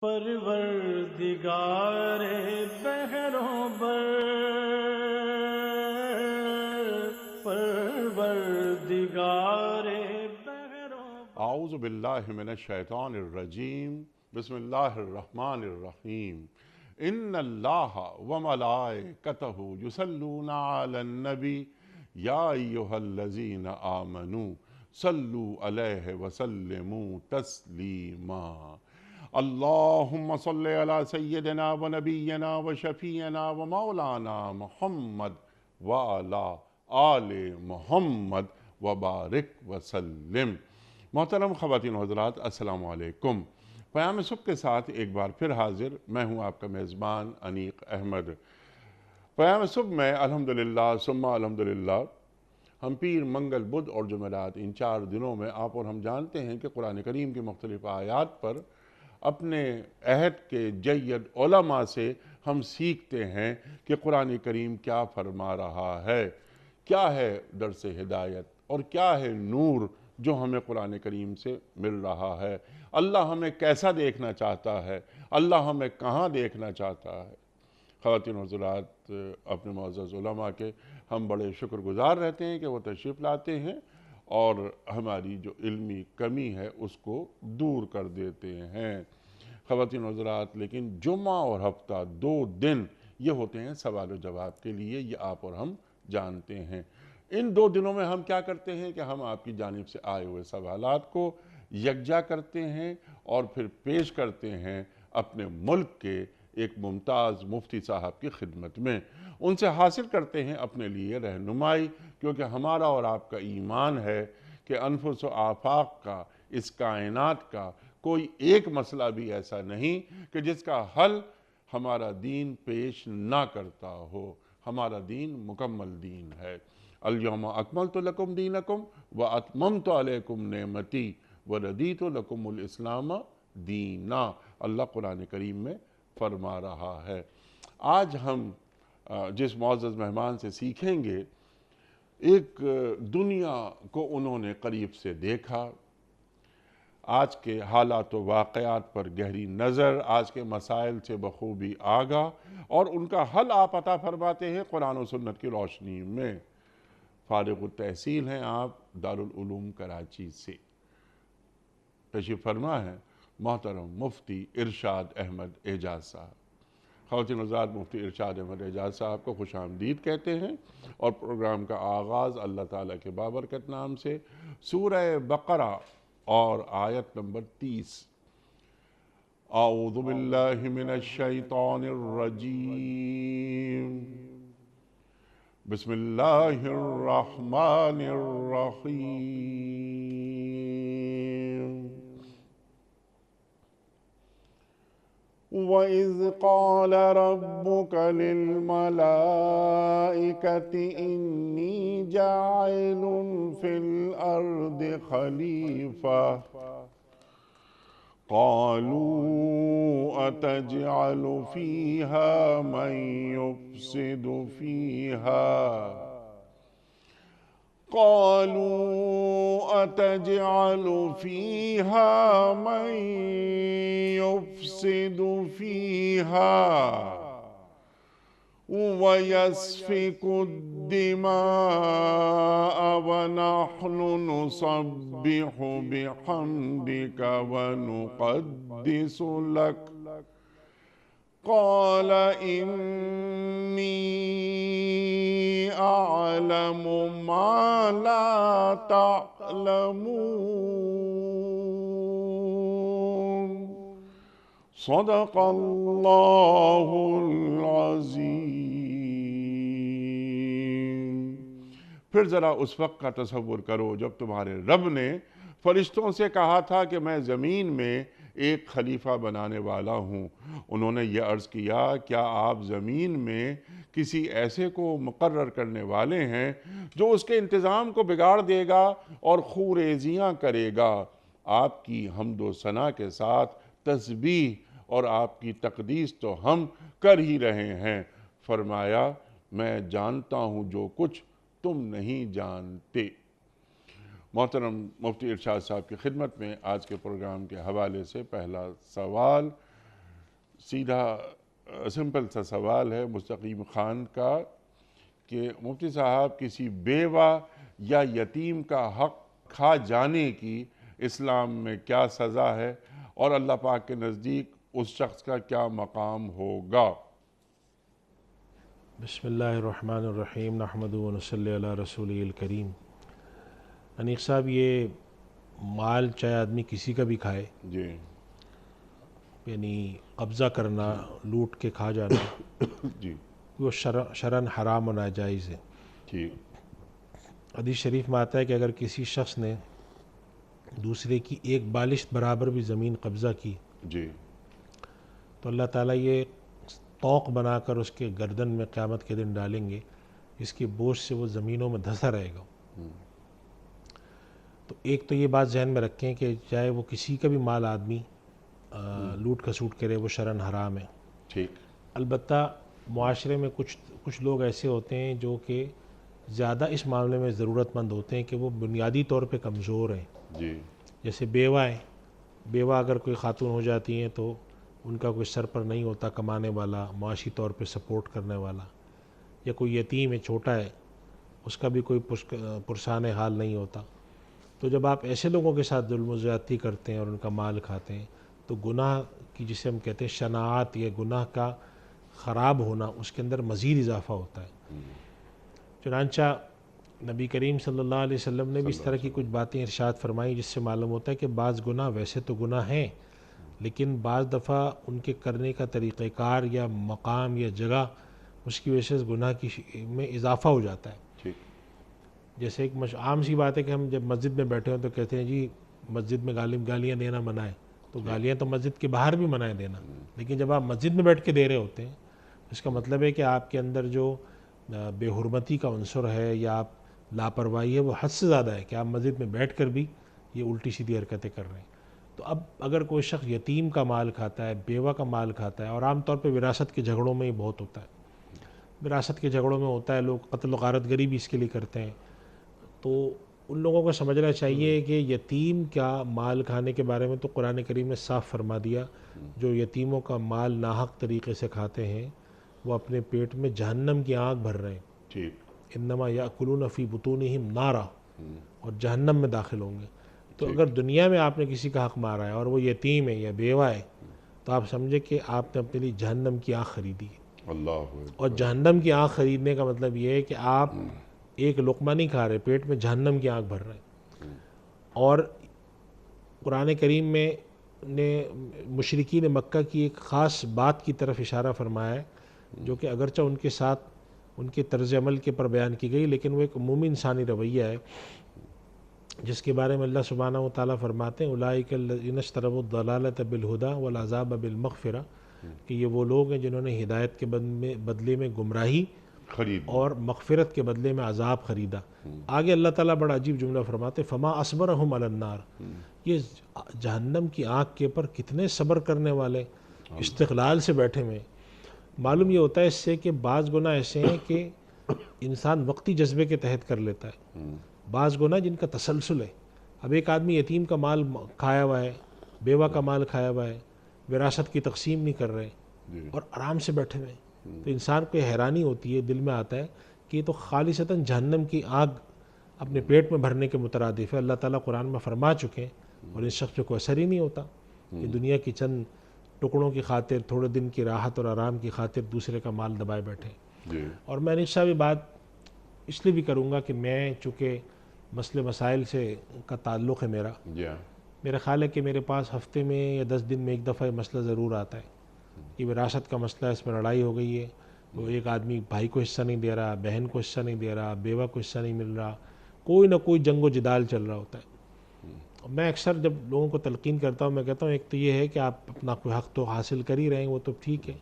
پروردگار بحروں بر، پروردگار بحروں بر۔ اعوذ باللہ من الشیطان الرجیم، بسم اللہ الرحمن الرحیم۔ ان اللہ وملائکتہ یصلون علی النبی یا ایہا الذین آمنوا صلوا علیہ وسلموا تسلیما۔ اللہم صلی علی سیدنا و نبینا و شفیعنا و مولانا محمد وعلی آل محمد وبارک وسلم۔ محترم خواتین و حضرات، السلام علیکم۔ پیام صبح کے ساتھ ایک بار پھر حاضر، میں ہوں آپ کا میزبان انیق احمد۔ پیام صبح میں الحمدللہ ثم الحمدللہ ہم پیر، منگل، بدھ اور جمعرات ان 4 دنوں میں آپ اور ہم جانتے ہیں کہ قرآن کریم کی مختلف آیات پر اپنے عہد کے جید علماء سے ہم سیکھتے ہیں کہ قرآن کریم کیا فرما رہا ہے، کیا ہے درس ہدایت اور کیا ہے نور جو ہمیں قرآن کریم سے مل رہا ہے۔ اللہ ہمیں کیسا دیکھنا چاہتا ہے، اللہ ہمیں کہاں دیکھنا چاہتا ہے۔ خواتین و حضرات، اپنے معزز علماء کے ہم بڑے شکر گزار رہتے ہیں کہ وہ تشریف لاتے ہیں اور ہماری جو علمی کمی ہے اس کو دور کر دیتے ہیں۔ خواتین و حضرات، لیکن جمعہ اور ہفتہ 2 دن یہ ہوتے ہیں سوال و جواب کے لیے، یہ آپ اور ہم جانتے ہیں۔ ان 2 دنوں میں ہم کیا کرتے ہیں کہ ہم آپ کی جانب سے آئے ہوئے سوالات کو یکجا کرتے ہیں اور پھر پیش کرتے ہیں اپنے ملک کے ایک ممتاز مفتی صاحب کی خدمت میں۔ ان سے حاصل کرتے ہیں اپنے لیے رہنمائی، کیونکہ ہمارا اور آپ کا ایمان ہے کہ انفس و آفاق کا، اس کائنات کا کوئی ایک مسئلہ بھی ایسا نہیں کہ جس کا حل ہمارا دین پیش نہ کرتا ہو۔ ہمارا دین مکمل دین ہے۔ الیوم اکملت لکم دینکم واتممت علیکم نعمتی وردیت لکم الاسلام دینا، اللہ قرآن کریم میں فرما رہا ہے۔ آج ہم جس معزز مہمان سے سیکھیں گے، ایک دنیا کو انہوں نے قریب سے دیکھا، آج کے حالات و واقعات پر گہری نظر، آج کے مسائل سے بخوبی آگاہ، اور ان کا حل آپ عطا فرماتے ہیں قرآن و سنت کی روشنی میں۔ فارغ التحصیل ہیں آپ دارالعلوم کراچی سے۔ تشریف فرما ہے محترم مفتی ارشاد احمد اعجاز صاحب۔ خواتین و حضرات، مفتی ارشاد احمد اعجاز صاحب کو خوش آمدید کہتے ہیں اور پروگرام کا آغاز اللہ تعالیٰ کے بابرکت نام سے سورہ بقرہ اور آیت نمبر 30۔ اعوذ باللہ من الشیطان الرجیم، بسم اللہ الرحمن الرحیم۔ وَإِذْ قَالَ رَبُّكَ لِلْمَلَائِكَةِ إِنِّي جَاعِلٌ فِي الْأَرْضِ خَلِيفَةً قَالُوا أَتَجْعَلُ فِيهَا مَن يُفْسِدُ فِيهَا وَيَسْفِكُ الدِّمَاءَ وَنَحْنُ نُسَبِّحُ بِحَمْدِكَ وَنُقَدِّسُ لَكَ قَالَ إِنِّي أَعْلَمُ مَا لَا تَعْلَمُونَ۔ صدق اللہ العظیم۔ پھر ذرا اس وقت کا تصور کرو جب تمہارے رب نے فرشتوں سے کہا تھا کہ میں زمین میں ایک خلیفہ بنانے والا ہوں۔ انہوں نے یہ عرض کیا، کیا آپ زمین میں کسی ایسے کو مقرر کرنے والے ہیں جو اس کے انتظام کو بگاڑ دے گا اور خوریزیاں کرے گا؟ آپ کی حمد و ثنا کے ساتھ تسبیح اور آپ کی تقدیس تو ہم کر ہی رہے ہیں۔ فرمایا، میں جانتا ہوں جو کچھ تم نہیں جانتے۔ محترم مفتی ارشاد صاحب کی خدمت میں آج کے پروگرام کے حوالے سے پہلا سوال سیدھا سمپل سا سوال ہے مستقیم خان کا کہ مفتی صاحب کسی بیوہ یا یتیم کا حق کھا جانے کی اسلام میں کیا سزا ہے اور اللہ پاک کے نزدیک اس شخص کا کیا مقام ہوگا؟ بسم اللہ الرحمن الرحیم نحمد و نصلی علی رسول الکریم۔ انیق صاحب، یہ مال چاہے آدمی کسی کا بھی کھائے، جی یعنی قبضہ کرنا، لوٹ کے کھا جانا، جی وہ شرعاً حرام و ناجائز ہے۔ ٹھیک۔ حدیث شریف میں آتا ہے کہ اگر کسی شخص نے دوسرے کی ایک بالشت برابر بھی زمین قبضہ کی جی تو اللہ تعالیٰ یہ طوق بنا کر اس کے گردن میں قیامت کے دن ڈالیں گے، اس کے بوجھ سے وہ زمینوں میں دھسا رہے گا۔ تو ایک تو یہ بات ذہن میں رکھیں کہ چاہے وہ کسی کا بھی مال آدمی لوٹ کھسوٹ کرے، وہ شرعاً حرام ہے۔ ٹھیک۔ البتہ معاشرے میں کچھ لوگ ایسے ہوتے ہیں جو کہ زیادہ اس معاملے میں ضرورت مند ہوتے ہیں کہ وہ بنیادی طور پہ کمزور ہیں۔ جی جیسے بیوہ ہیں، بیوہ اگر کوئی خاتون ہو جاتی ہیں تو ان کا کوئی سر پر نہیں ہوتا کمانے والا، معاشی طور پہ سپورٹ کرنے والا، یا کوئی یتیم ہے، چھوٹا ہے، اس کا بھی کوئی پرسان حال نہیں ہوتا۔ تو جب آپ ایسے لوگوں کے ساتھ ظلم و زیادتی کرتے ہیں اور ان کا مال کھاتے ہیں تو گناہ کی جسے ہم کہتے ہیں شناعت، یہ گناہ کا خراب ہونا، اس کے اندر مزید اضافہ ہوتا ہے۔ چنانچہ نبی کریم صلی اللہ علیہ وسلم نے بھی اس طرح کی کچھ باتیں ارشاد فرمائیں جس سے معلوم ہوتا ہے کہ بعض گناہ ویسے تو گناہ ہیں، لیکن بعض دفعہ ان کے کرنے کا طریقہ کار یا مقام یا جگہ اس کی وجہ سے گناہ میں اضافہ ہو جاتا ہے۔ ٹھیک۔ جیسے ایک عام سی بات ہے کہ ہم جب مسجد میں بیٹھے ہوں تو کہتے ہیں جی مسجد میں گالیاں دینا منع ہے، تو گالیاں تو مسجد کے باہر بھی منع ہے دینا، لیکن جب آپ مسجد میں بیٹھ کے دے رہے ہوتے ہیں اس کا مطلب ہے کہ آپ کے اندر جو بے حرمتی کا عنصر ہے یا آپ لاپرواہی ہے وہ حد سے زیادہ ہے کہ آپ مسجد میں بیٹھ کر بھی یہ الٹی سیدھی حرکتیں کر رہے ہیں۔ تو اب اگر کوئی شخص یتیم کا مال کھاتا ہے، بیوہ کا مال کھاتا ہے، اور عام طور پہ وراثت کے جھگڑوں میں یہ بہت ہوتا ہے، وراثت کے جھگڑوں میں ہوتا ہے، لوگ قتل و غارت گری بھی اس کے لیے کرتے ہیں، تو ان لوگوں کو سمجھنا چاہیے کہ یتیم کا مال کھانے کے بارے میں تو قرآن کریم نے صاف فرما دیا، جو یتیموں کا مال ناحق طریقے سے کھاتے ہیں وہ اپنے پیٹ میں جہنم کی آگ بھر رہے ہیں۔ ٹھیک۔ انما یاکلون فی بطونہم نارا، اور جہنم میں داخل ہوں گے۔ تو اگر دنیا میں آپ نے کسی کا حق مارا ہے اور وہ یتیم ہے یا بیوہ ہے تو آپ سمجھے کہ آپ نے اپنے لیے جہنم کی آنکھ خریدی ہے۔ اللہ اور جہنم کی آنکھ خریدنے کا مطلب یہ ہے کہ آپ ایک لقمہ نہیں کھا رہے، پیٹ میں جہنم کی آنکھ بھر رہے ہیں۔ اور قرآن کریم میں نے مشرکین مکہ کی ایک خاص بات کی طرف اشارہ فرمایا ہے جو کہ اگرچہ ان کے ساتھ ان کے طرز عمل کے پر بیان کی گئی، لیکن وہ ایک عمومی انسانی رویہ ہے جس کے بارے میں اللہ سبحانہ و تعالیٰ فرماتے ہیں اولئک الذین اشتروا الضلالۃ بالہدی والعذاب بالمغفرہ، کہ یہ وہ لوگ ہیں جنہوں نے ہدایت کے بدلے میں گمراہی خرید اور مغفرت کے بدلے میں عذاب خریدا۔ آگے اللہ تعالیٰ بڑا عجیب جملہ فرماتے فما اصبرہم علی النار، یہ جہنم کی آگ کے پر کتنے صبر کرنے والے استقلال سے بیٹھے ہوئے۔ معلوم یہ ہوتا ہے اس سے کہ بعض گناہ ایسے ہیں کہ انسان وقتی جذبے کے تحت کر لیتا ہے، بعض گناہ جن کا تسلسل ہے۔ اب ایک آدمی یتیم کا مال کھایا ہوا ہے، بیوہ کا مال کھایا ہوا ہے، وراثت کی تقسیم نہیں کر رہے اور آرام سے بیٹھے ہوئے، تو انسان کو حیرانی ہوتی ہے، دل میں آتا ہے کہ یہ تو خالصتاً جہنم کی آگ اپنے پیٹ میں بھرنے کے مترادف ہے۔ اللہ تعالیٰ قرآن میں فرما چکے ہیں اور اس شخص پہ کوئی اثر ہی نہیں ہوتا کہ دنیا کی چند ٹکڑوں کی خاطر، تھوڑے دن کی راحت اور آرام کی خاطر دوسرے کا مال دبائے بیٹھے۔ اور میں انیق صاحب یہ بات اس لیے بھی کروں گا کہ میں چونکہ مسئلے مسائل سے کا تعلق ہے میرا خیال ہے کہ میرے پاس ہفتے میں یا 10 دن میں ایک دفعہ یہ مسئلہ ضرور آتا ہے کہ وراثت کا مسئلہ ہے، اس میں لڑائی ہو گئی ہے، وہ ایک آدمی بھائی کو حصہ نہیں دے رہا، بہن کو حصہ نہیں دے رہا، بیوہ کو حصہ نہیں مل رہا، کوئی نہ کوئی جنگ و جدال چل رہا ہوتا ہے۔ میں اکثر جب لوگوں کو تلقین کرتا ہوں میں کہتا ہوں ایک تو یہ ہے کہ آپ اپنا کوئی حق تو حاصل کر ہی رہے ہیں، وہ تو ٹھیک ہے،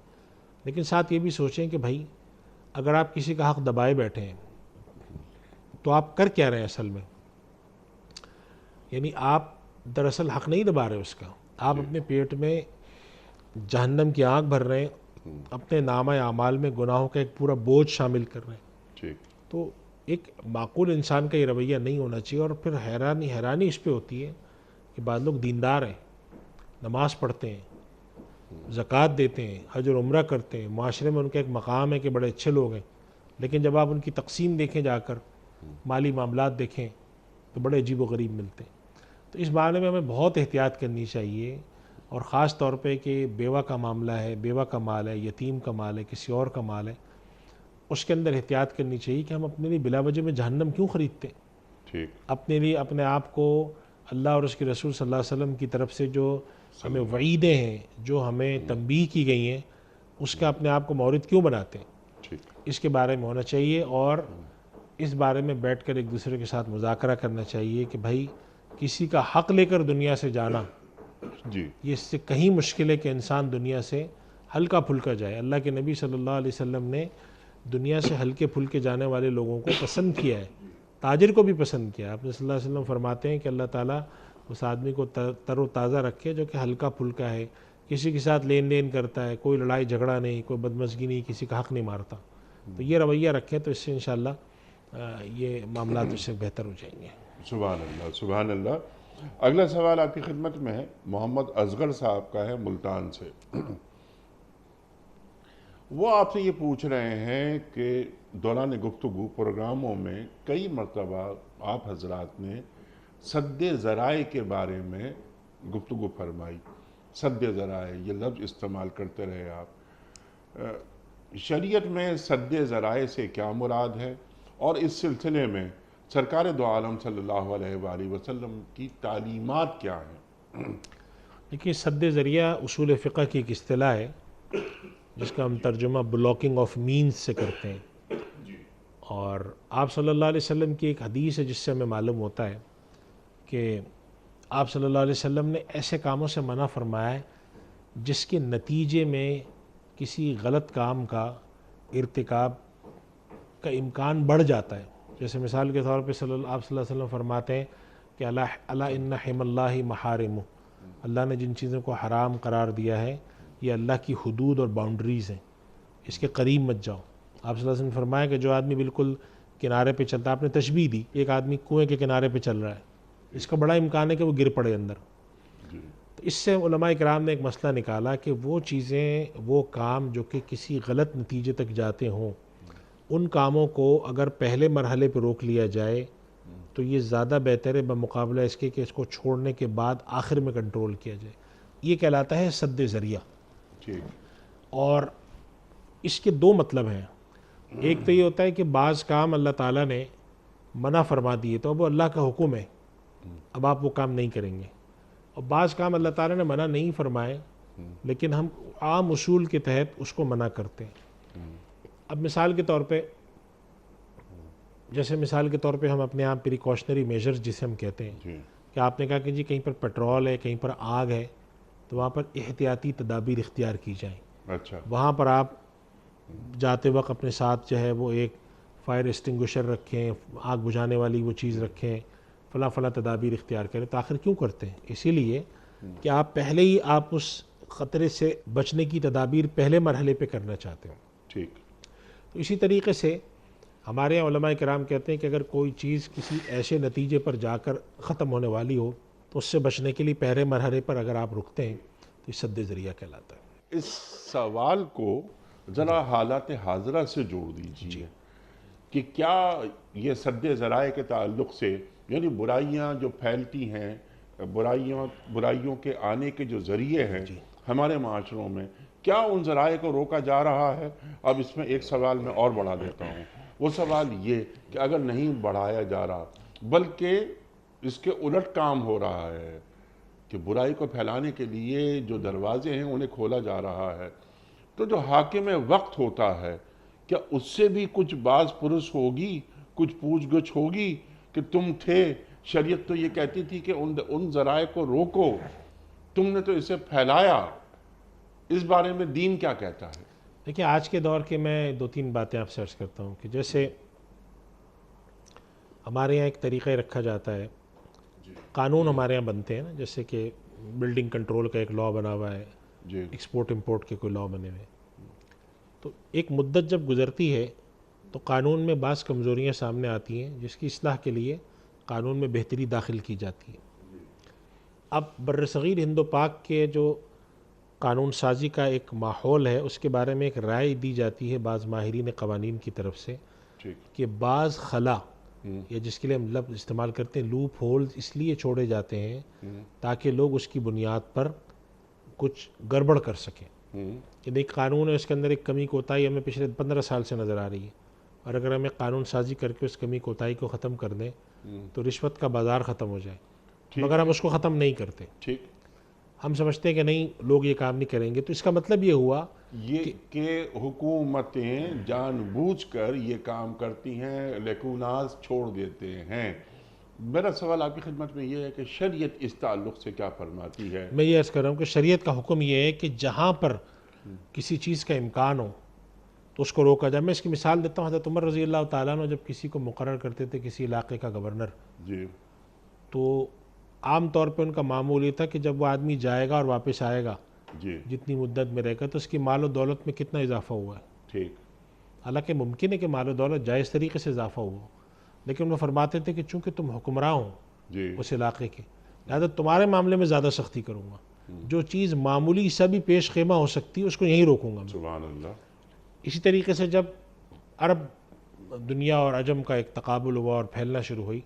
لیکن ساتھ یہ بھی سوچیں کہ بھائی اگر آپ کسی کا حق دبائے بیٹھے ہیں تو آپ کر کیا رہے ہیں اصل میں؟ یعنی آپ دراصل حق نہیں دبا رہے اس کا، آپ اپنے پیٹ میں جہنم کی آگ بھر رہے ہیں، اپنے نامہ اعمال میں گناہوں کا ایک پورا بوجھ شامل کر رہے ہیں۔ تو ایک معقول انسان کا یہ رویہ نہیں ہونا چاہیے۔ اور پھر حیرانی اس پہ ہوتی ہے کہ بعض لوگ دیندار ہیں، نماز پڑھتے ہیں، زکوٰۃ دیتے ہیں، حج اور عمرہ کرتے ہیں، معاشرے میں ان کا ایک مقام ہے کہ بڑے اچھے لوگ ہیں، لیکن جب آپ ان کی تقسیم دیکھیں جا کر، مالی معاملات دیکھیں تو بڑے عجیب و غریب ملتے ہیں۔ تو اس بارے میں ہمیں بہت احتیاط کرنی چاہیے، اور خاص طور پہ کہ بیوہ کا معاملہ ہے، بیوہ کا مال ہے، یتیم کا مال ہے، کسی اور کا مال ہے، اس کے اندر احتیاط کرنی چاہیے کہ ہم اپنے لیے بلا وجہ میں جہنم کیوں خریدتے ہیں؟ ٹھیک، اپنے لیے اپنے آپ کو اللہ اور اس کے رسول صلی اللہ علیہ وسلم کی طرف سے جو ہمیں وعیدیں ہیں، جو ہمیں تنبیہ کی گئی ہیں، اس کا اپنے آپ کو مورد کیوں بناتے ہیں؟ ٹھیک، اس کے بارے میں ہونا چاہیے، اور اس بارے میں بیٹھ کر ایک دوسرے کے ساتھ مذاکرہ کرنا چاہیے کہ بھائی کسی کا حق لے کر دنیا سے جانا، جی، یہ اس سے کہیں مشکل ہے کہ انسان دنیا سے ہلکا پھلکا جائے۔ اللہ کے نبی صلی اللہ علیہ وسلم نے دنیا سے ہلکے پھلکے جانے والے لوگوں کو پسند کیا ہے، تاجر کو بھی پسند کیا ہے۔ آپ صلی اللہ علیہ وسلم فرماتے ہیں کہ اللہ تعالیٰ اس آدمی کو تر و تازہ رکھے جو کہ ہلکا پھلکا ہے، کسی کے ساتھ لین دین کرتا ہے، کوئی لڑائی جھگڑا نہیں، کوئی بدمزگی نہیں، کسی کا حق نہیں مارتا۔ تو یہ رویہ رکھیں تو اس سے انشاءاللہ یہ معاملات اس سے بہتر ہو جائیں گے۔ سبحان اللہ، سبحان اللہ۔ اگلا سوال آپ کی خدمت میں ہے، محمد اصغر صاحب کا ہے ملتان سے۔ وہ آپ سے یہ پوچھ رہے ہیں کہ دوران گفتگو پروگراموں میں کئی مرتبہ آپ حضرات نے سد ذرائع کے بارے میں گفتگو فرمائی۔ سد ذرائع یہ لفظ استعمال کرتے رہے آپ۔ شریعت میں سد ذرائع سے کیا مراد ہے، اور اس سلسلے میں سرکار دو عالم صلی اللہ علیہ وآلہ وسلم کی تعلیمات کیا ہیں؟ دیکھیے، سد ذریعہ اصول فقہ کی ایک اصطلاح ہے جس کا ہم ترجمہ بلاکنگ آف مینز سے کرتے ہیں، اور آپ صلی اللہ علیہ وسلم کی ایک حدیث ہے جس سے ہمیں معلوم ہوتا ہے کہ آپ صلی اللہ علیہ وسلم نے ایسے کاموں سے منع فرمایا ہے جس کے نتیجے میں کسی غلط کام کا ارتکاب کا امکان بڑھ جاتا ہے۔ جیسے مثال کے طور پہ آپ صلی اللہ علیہ وسلم فرماتے ہیں کہ الا ان حم اللہ محارم، اللہ نے جن چیزوں کو حرام قرار دیا ہے یہ اللہ کی حدود اور باؤنڈریز ہیں، اس کے قریب مت جاؤ۔ آپ صلی اللہ علیہ وسلم نے فرمایا کہ جو آدمی بالکل کنارے پہ چلتا ہے، آپ نے تشبیہ دی، ایک آدمی کنویں کے کنارے پہ چل رہا ہے، اس کا بڑا امکان ہے کہ وہ گر پڑے اندر۔ تو اس سے علماء کرام نے ایک مسئلہ نکالا کہ وہ چیزیں، وہ کام جو کہ کسی غلط نتیجے تک جاتے ہوں، ان کاموں کو اگر پہلے مرحلے پہ روک لیا جائے تو یہ زیادہ بہتر ہے بمقابلہ اس کے کہ اس کو چھوڑنے کے بعد آخر میں کنٹرول کیا جائے۔ یہ کہلاتا ہے سد ذریعہ۔ اور اس کے دو مطلب ہیں۔ ایک تو یہ ہوتا ہے کہ بعض کام اللہ تعالیٰ نے منع فرما دیے تو اب وہ اللہ کا حکم ہے، اب آپ وہ کام نہیں کریں گے، اور بعض کام اللہ تعالیٰ نے منع نہیں فرمائے لیکن ہم عام اصول کے تحت اس کو منع کرتے ہیں۔ اب مثال کے طور پہ، جیسے مثال کے طور پہ ہم اپنے آپ پریکاشنری میجرز جسے ہم کہتے ہیں کہ آپ نے کہا کہ جی کہیں پر پیٹرول ہے، کہیں پر آگ ہے، تو وہاں پر احتیاطی تدابیر اختیار کی جائیں۔ اچھا، وہاں پر آپ جاتے وقت اپنے ساتھ جو ہے وہ ایک فائر ایکسٹنگوشر رکھیں، آگ بجھانے والی وہ چیز رکھیں، فلاں فلاں تدابیر اختیار کریں۔ تو آخر کیوں کرتے ہیں؟ اسی لیے کہ آپ پہلے ہی آپ اس خطرے سے بچنے کی تدابیر پہلے مرحلے پہ کرنا چاہتے ہیں۔ ٹھیک، تو اسی طریقے سے ہمارے یہاں علماء کرام کہتے ہیں کہ اگر کوئی چیز کسی ایسے نتیجے پر جا کر ختم ہونے والی ہو تو اس سے بچنے کے لیے پہلے مرحلے پر اگر آپ رکتے ہیں تو یہ سد ذریعہ کہلاتا ہے۔ اس سوال کو ذرا حالات حاضرہ سے جوڑ دیجیے کہ کیا یہ سد ذرائع کے تعلق سے، یعنی برائیاں جو پھیلتی ہیں، برائیوں کے آنے کے جو ذریعے ہیں ہمارے معاشروں میں، کیا ان ذرائع کو روکا جا رہا ہے؟ اب اس میں ایک سوال میں اور بڑھا دیتا ہوں، وہ سوال یہ کہ اگر نہیں بڑھایا جا رہا بلکہ اس کے الٹ کام ہو رہا ہے کہ برائی کو پھیلانے کے لیے جو دروازے ہیں انہیں کھولا جا رہا ہے، تو جو حاکم وقت ہوتا ہے کیا اس سے بھی کچھ باز پرس ہوگی، کچھ پوچھ گچھ ہوگی کہ تم تھے، شریعت تو یہ کہتی تھی کہ ان ذرائع کو روکو، تم نے تو اسے پھیلایا، اس بارے میں دین کیا کہتا ہے؟ دیکھیں، آج کے دور کے میں دو تین باتیں آپ سے عرض کرتا ہوں کہ جیسے ہمارے یہاں ایک طریقہ رکھا جاتا ہے، قانون ہمارے یہاں بنتے ہیں نا، جیسے کہ بلڈنگ کنٹرول کا ایک لاء بنا ہوا ہے، ایکسپورٹ امپورٹ کے کوئی لاء بنے ہوئے، تو ایک مدت جب گزرتی ہے تو قانون میں بعض کمزوریاں سامنے آتی ہیں جس کی اصلاح کے لیے قانون میں بہتری داخل کی جاتی ہے۔ اب برصغیر ہند و پاک کے جو قانون سازی کا ایک ماحول ہے، اس کے بارے میں ایک رائے دی جاتی ہے بعض ماہرین قوانین کی طرف سے ٹھیک کہ بعض خلا یا جس کے لیے ہم لفظ استعمال کرتے ہیں لوپ ہولز اس لیے چھوڑے جاتے ہیں تاکہ لوگ اس کی بنیاد پر کچھ گڑبڑ کر سکیں. کہ ایک قانون ہے، اس کے اندر ایک کمی کوتاہی ہمیں پچھلے 15 سال سے نظر آ رہی ہے، اور اگر ہمیں قانون سازی کر کے اس کمی کوتاہی کو ختم کر دیں تو رشوت کا بازار ختم ہو جائے، مگر ہم اس کو ختم نہیں کرتے. ٹھیک. ہم سمجھتے ہیں کہ نہیں لوگ یہ کام نہیں کریں گے، تو اس کا مطلب یہ ہوا یہ کہ حکومتیں جان بوجھ کر یہ کام کرتی ہیں، لیکوناز چھوڑ دیتے ہیں. میرا سوال آپ کی خدمت میں یہ ہے کہ شریعت اس تعلق سے کیا فرماتی ہے؟ میں یہ عرض کر رہا ہوں کہ شریعت کا حکم یہ ہے کہ جہاں پر کسی چیز کا امکان ہو تو اس کو روکا جائے. میں اس کی مثال دیتا ہوں. حضرت عمر رضی اللہ تعالیٰ عنہ جب کسی کو مقرر کرتے تھے کسی علاقے کا گورنر، جی تو عام طور پہ ان کا معمول یہ تھا کہ جب وہ آدمی جائے گا اور واپس آئے گا جی جتنی مدت میں رہے گا تو اس کی مال و دولت میں کتنا اضافہ ہوا ہے. ٹھیک. حالانکہ ممکن ہے کہ مال و دولت جائز طریقے سے اضافہ ہوا ہو، لیکن وہ فرماتے تھے کہ چونکہ تم حکمراں ہو جی اس علاقے کے، لہٰذا تمہارے معاملے میں زیادہ سختی کروں گا. جو چیز معمولی سا بھی پیش خیمہ ہو سکتی ہے اس کو یہیں روکوں گا میں. سبحان اللہ. اسی طریقے سے جب عرب دنیا اور عجم کا ایک تقابل ہوا اور پھیلنا شروع ہوئی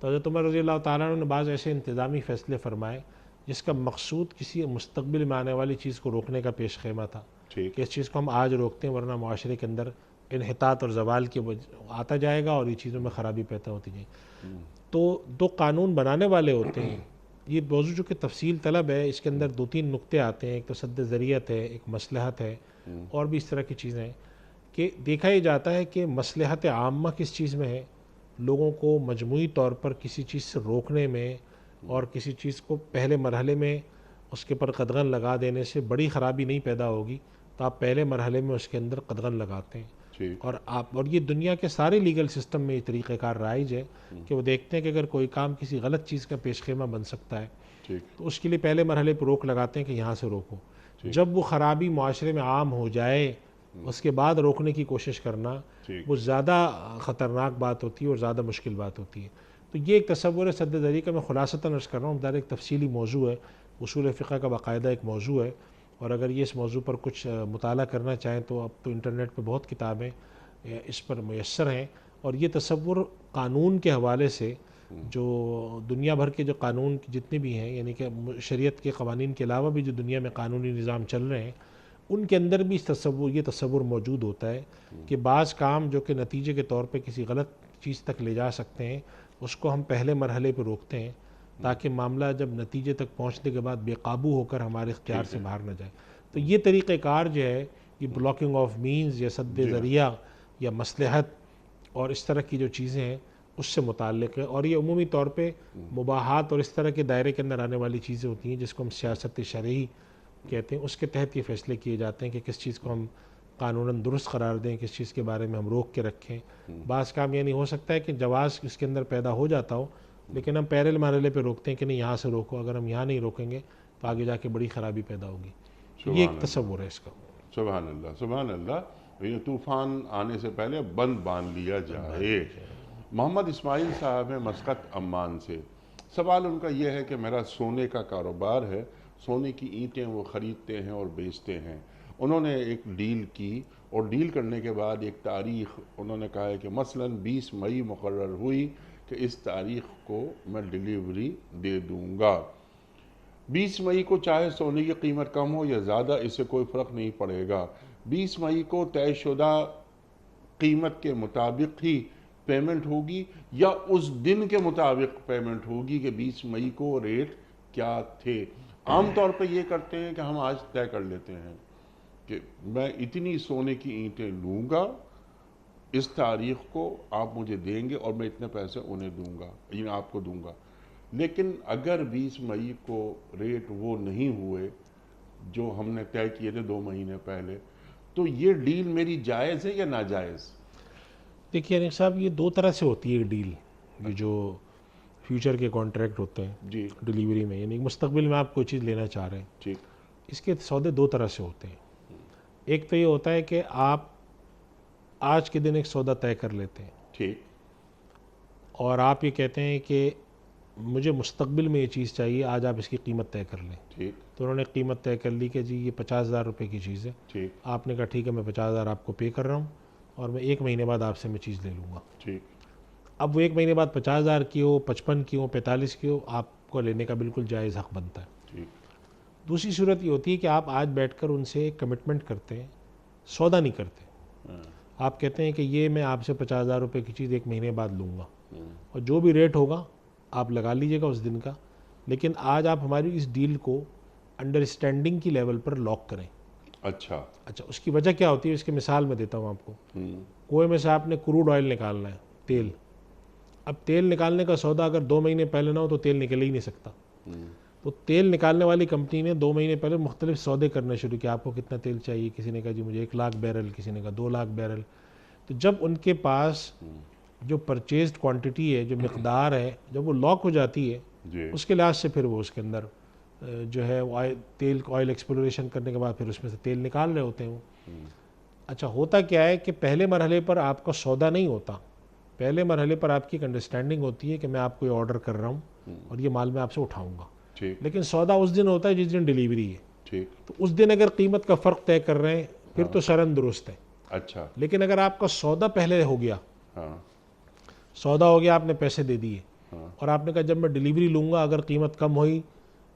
تو حضرت عمر رضی اللہ تعالیٰ عنہ نے بعض ایسے انتظامی فیصلے فرمائے جس کا مقصود کسی مستقبل میں آنے والی چیز کو روکنے کا پیش خیمہ تھا ٹھیک. کہ اس چیز کو ہم آج روکتے ہیں ورنہ معاشرے کے اندر انحطاط اور زوال کی آتا جائے گا اور یہ چیزوں میں خرابی پیدا ہوتی جائے. تو دو قانون بنانے والے ہوتے ہیں. یہ موضوع جو کہ تفصیل طلب ہے، اس کے اندر 2-3 نقطے آتے ہیں. ایک تو سد ذریعت ہے، ایک مصلحت ہے، اور بھی اس طرح کی چیزیں ہیں کہ دیکھا یہ جاتا ہے کہ مصلحت عامہ کس چیز میں ہے. لوگوں کو مجموعی طور پر کسی چیز سے روکنے میں اور کسی چیز کو پہلے مرحلے میں اس کے پر قدغن لگا دینے سے بڑی خرابی نہیں پیدا ہوگی، تو آپ پہلے مرحلے میں اس کے اندر قدغن لگاتے ہیں. ٹھیک. اور یہ دنیا کے سارے لیگل سسٹم میں یہ طریقہ کار رائج ہے کہ وہ دیکھتے ہیں کہ اگر کوئی کام کسی غلط چیز کا پیش خیمہ بن سکتا ہے ٹھیک. تو اس کے لیے پہلے مرحلے پہ روک لگاتے ہیں کہ یہاں سے روکو. جب وہ خرابی معاشرے میں عام ہو جائے اس کے بعد روکنے کی کوشش کرنا ٹھیک. وہ زیادہ خطرناک بات ہوتی ہے اور زیادہ مشکل بات ہوتی ہے. تو یہ ایک تصور ہے سد ذریعہ کا. میں خلاصتاً عرض کر رہا ہوں، ظاہر ایک تفصیلی موضوع ہے، اصول فقہ کا باقاعدہ ایک موضوع ہے، اور اگر یہ اس موضوع پر کچھ مطالعہ کرنا چاہیں تو اب تو انٹرنیٹ پہ بہت کتابیں اس پر میسر ہیں. اور یہ تصور قانون کے حوالے سے جو دنیا بھر کے جو قانون جتنے بھی ہیں، یعنی کہ شریعت کے قوانین کے علاوہ بھی جو دنیا میں قانونی نظام چل رہے ہیں، ان کے اندر بھی یہ تصور موجود ہوتا ہے کہ بعض کام جو کہ نتیجے کے طور پہ کسی غلط چیز تک لے جا سکتے ہیں اس کو ہم پہلے مرحلے پہ روکتے ہیں تاکہ معاملہ جب نتیجے تک پہنچنے کے بعد بے قابو ہو کر ہمارے اختیار سے باہر نہ جائے. تو یہ طریقہ کار جو ہے یہ بلاکنگ آف مینز یا سد ذریعہ یا مصلحت اور اس طرح کی جو چیزیں ہیں اس سے متعلق ہے. اور یہ عمومی طور پہ مباحات اور اس طرح کے دائرے کے اندر آنے والی چیزیں ہوتی ہیں جس کو ہم سیاست شرعی کہتے ہیں. اس کے تحت یہ فیصلے کیے جاتے ہیں کہ کس چیز کو ہم قانوناً درست قرار دیں، کس چیز کے بارے میں ہم روک کے رکھیں. بعض کام یعنی ہو سکتا ہے کہ جواز اس کے اندر پیدا ہو جاتا ہو لیکن ہم پہلے مرحلے پہ روکتے ہیں کہ نہیں یہاں سے روکو. اگر ہم یہاں نہیں روکیں گے تو آگے جا کے بڑی خرابی پیدا ہوگی. یہ ایک تصور ہے اس کا. سبحان اللہ. سبحان اللہ. یہ طوفان آنے سے پہلے بند باندھ لیا جائے. محمد اسماعیل صاحب ہیں مسقط عمان سے. سوال ان کا یہ ہے کہ میرا سونے کا کاروبار ہے، سونے کی اینٹیں وہ خریدتے ہیں اور بیچتے ہیں. انہوں نے ایک ڈیل کی اور ڈیل کرنے کے بعد ایک تاریخ انہوں نے کہا ہے کہ مثلاً 20 مئی مقرر ہوئی کہ اس تاریخ کو میں ڈیلیوری دے دوں گا. 20 مئی کو چاہے سونے کی قیمت کم ہو یا زیادہ اس سے کوئی فرق نہیں پڑے گا. 20 مئی کو طے شدہ قیمت کے مطابق ہی پیمنٹ ہوگی یا اس دن کے مطابق پیمنٹ ہوگی کہ 20 مئی کو ریٹ کیا تھے. عام طور پہ یہ کرتے ہیں کہ ہم آج طے کر لیتے ہیں کہ میں اتنی سونے کی اینٹیں لوں گا، اس تاریخ کو آپ مجھے دیں گے اور میں اتنے پیسے انہیں دوں گا، یعنی آپ کو دوں گا. لیکن اگر 20 مئی کو ریٹ وہ نہیں ہوئے جو ہم نے طے کیے تھے 2 مہینے پہلے، تو یہ ڈیل میری جائز ہے یا ناجائز؟ دیکھیے انیق صاحب، یہ 2 طرح سے ہوتی ہے ڈیل. یہ جو فیوچر کے کانٹریکٹ ہوتے ہیں جی ڈیلیوری میں، یعنی مستقبل میں آپ کوئی چیز لینا چاہ رہے ہیں، ٹھیک. اس کے سودے 2 طرح سے ہوتے ہیں. ایک تو یہ ہوتا ہے کہ آپ آج کے دن ایک سودا طے کر لیتے ہیں ٹھیک. اور آپ یہ کہتے ہیں کہ مجھے مستقبل میں یہ چیز چاہیے، آج آپ اس کی قیمت طے کر لیں. ٹھیک. تو تو انہوں نے قیمت طے کر لی کہ جی یہ 50,000 روپے کی چیز ہے. ٹھیک آپ نے کہا ٹھیک ہے میں 50,000 آپ کو پے کر رہا ہوں اور میں 1 مہینے بعد آپ سے میں چیز لے لوں گا. ٹھیک اب وہ 1 مہینے بعد 50,000 کی ہو، 55 کی ہو، 45 کی ہو، آپ کو لینے کا بالکل جائز حق بنتا ہے. ٹھیک دوسری صورت یہ ہوتی ہے کہ آپ آج بیٹھ کر ان سے ایک کمٹمنٹ کرتے ہیں، سودا نہیں کرتے. آپ کہتے ہیں کہ یہ میں آپ سے 50,000 روپے کی چیز 1 مہینے بعد لوں گا اور جو بھی ریٹ ہوگا آپ لگا لیجئے گا اس دن کا، لیکن آج آپ ہماری اس ڈیل کو انڈرسٹینڈنگ کی لیول پر لاک کریں. اچھا اس کی وجہ کیا ہوتی ہے اس کی مثال میں دیتا ہوں آپ کو. کنویں میں سے آپ نے کروڈ آئل نکالنا ہے، تیل. اب تیل نکالنے کا سودا اگر 2 مہینے پہلے نہ ہو تو تیل نکل ہی نہیں سکتا. تو تیل نکالنے والی کمپنی نے 2 مہینے پہلے مختلف سودے کرنے شروع کیا. آپ کو کتنا تیل چاہیے؟ کسی نے کہا جی مجھے 1 لاکھ بیرل، کسی نے کہا 2 لاکھ بیرل. تو جب ان کے پاس جو پرچیزڈ کوانٹٹی ہے، جو مقدار ہے، جب وہ لاک ہو جاتی ہے جی اس کے لحاظ سے پھر وہ اس کے اندر جو ہے تیل آئل ایکسپلوریشن کرنے کے بعد پھر اس میں سے تیل نکال رہے ہوتے ہیں وہ. اچھا ہوتا کیا ہے کہ پہلے مرحلے پر آپ کا سودا نہیں ہوتا. پہلے مرحلے پر آپ کی ایک انڈرسٹینڈنگ ہوتی ہے کہ میں آپ کو یہ آرڈر کر رہا ہوں اور یہ مال میں آپ سے اٹھاؤں گا. ٹھیک لیکن سودا اس دن ہوتا ہے جس دن ڈیلیوری ہے. ٹھیک تو اس دن اگر قیمت کا فرق طے کر رہے ہیں پھر تو شرن درست ہے. اچھا لیکن اگر آپ کا سودا پہلے ہو گیا، ہاں سودا ہو گیا، آپ نے پیسے دے دیے اور آپ نے کہا جب میں ڈیلیوری لوں گا اگر قیمت کم ہوئی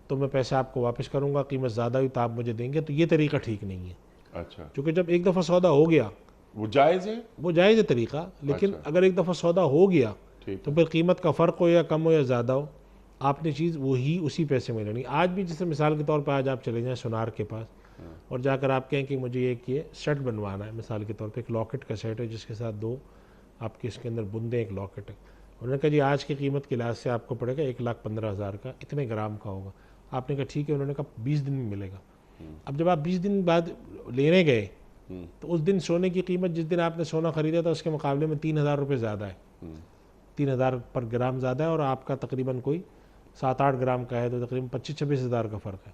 تو میں پیسے آپ کو واپس کروں گا، قیمت زیادہ ہوئی تو آپ مجھے دیں گے، تو یہ طریقہ ٹھیک نہیں ہے. اچھا کیونکہ جب ایک دفعہ سودا ہو گیا وہ جائز ہے. وہ جائز ہے طریقہ، لیکن اچھا. اگر ایک دفعہ سودا ہو گیا ٹھیک تو پھر قیمت کا فرق ہو یا کم ہو یا زیادہ ہو آپ نے چیز وہی اسی پیسے میں لینی. آج بھی جیسے مثال کے طور پہ آج آپ چلے جائیں سونار کے پاس اور جا کر آپ کہیں کہ مجھے ایک یہ سیٹ بنوانا ہے، مثال کے طور پہ ایک لاکٹ کا سیٹ ہے جس کے ساتھ 2 آپ کے اس کے اندر بندے ایک لاکٹ ہے. انہوں نے کہا جی آج کی قیمت کے لحاظ سے آپ کو پڑے گا 1,15,000 کا، اتنے گرام کا ہوگا. آپ نے کہا ٹھیک ہے. انہوں نے کہا 20 دن میں ملے گا. اب جب آپ 20 دن بعد لینے گئے تو اس دن سونے کی قیمت جس دن آپ نے سونا خریدا تھا اس کے مقابلے میں 3,000 روپے زیادہ ہے، 3,000 پر گرام زیادہ ہے، اور آپ کا تقریباً کوئی 7-8 گرام کا ہے تو تقریباً 25-26 ہزار کا فرق ہے.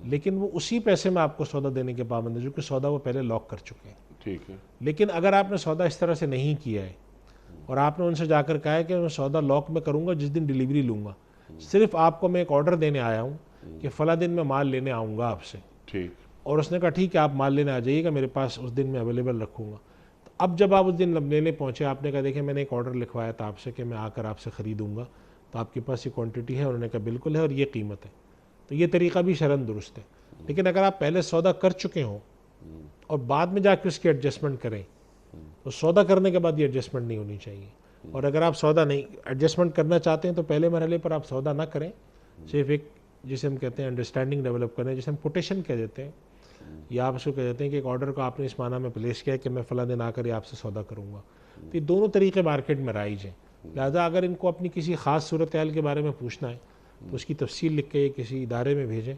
لیکن وہ اسی پیسے میں آپ کو سودا دینے کے پابند ہے کیونکہ سودا وہ پہلے لاک کر چکے ہیں. ٹھیک ہے. لیکن اگر آپ نے سودا اس طرح سے نہیں کیا ہے اور آپ نے ان سے جا کر کہا ہے کہ میں سودا لاک میں کروں گا جس دن ڈیلیوری لوں گا، صرف آپ کو میں ایک آرڈر دینے آیا ہوں کہ فلاں دن میں مال لینے آؤں گا آپ سے، ٹھیک اور اس نے کہا ٹھیک ہے آپ مال لینے آ جائیے گا، میرے پاس اس دن میں اویلیبل رکھوں گا. تو اب جب آپ اس دن لینے پہنچے آپ نے کہا دیکھیں میں نے ایک آرڈر لکھوایا تھا آپ سے کہ میں آ کر آپ سے خریدوں گا، تو آپ کے پاس یہ کوانٹٹی ہے؟ انہوں نے کہا بالکل ہے اور یہ قیمت ہے. تو یہ طریقہ بھی شرعاً درست ہے. لیکن اگر آپ پہلے سودا کر چکے ہوں اور بعد میں جا کے اس کی ایڈجسٹمنٹ کریں تو سودا کرنے کے بعد یہ ایڈجسٹمنٹ نہیں ہونی چاہیے. اور اگر آپ سودا نہیں ایڈجسٹمنٹ کرنا چاہتے ہیں تو پہلے مرحلے پر آپ سودا نہ کریں، صرف ایک جسے ہم کہتے ہیں انڈرسٹینڈنگ ڈیولپ کریں، جسے ہم کوٹیشن کہہ دیتے ہیں، یا آپ اس کو کہہ دیتے ہیں کہ ایک آرڈر کو آپ نے اس معنی میں پلیس کیا ہے کہ میں فلاں دن آ کر یہ آپ سے سودا کروں گا. تو یہ دونوں طریقے مارکیٹ میں رائج ہیں. لہٰذا اگر ان کو اپنی کسی خاص صورتحال کے بارے میں پوچھنا ہے تو اس کی تفصیل لکھ کے کسی ادارے میں بھیجیں.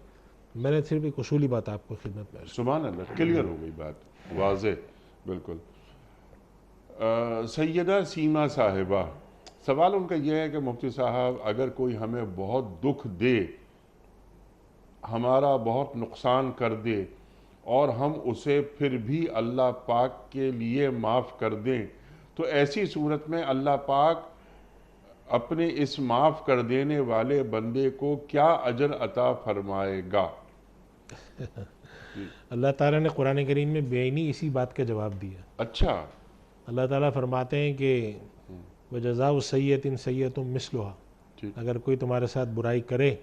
میں نے صرف ایک اصولی بات آپ کو خدمت میں. سبحان اللہ، کلیئر ہو گئی بات، واضح بالکل. سیدہ سیما صاحبہ، سوال ان کا یہ ہے کہ مفتی صاحب اگر کوئی ہمیں بہت دکھ دے، ہمارا بہت نقصان کر دے اور ہم اسے پھر بھی اللہ پاک کے لیے معاف کر دیں تو ایسی صورت میں اللہ پاک اپنے اس معاف کر دینے والے بندے کو کیا اجر عطا فرمائے گا؟ اللہ تعالیٰ نے قرآن کریم میں بےعینی اسی بات کا جواب دیا. اچھا. اللہ تعالیٰ فرماتے ہیں کہ وَجَزَاءُ سَیِّئَةٍ سَیِّئَةٌ مِثْلُهَا، اگر کوئی تمہارے ساتھ برائی کرے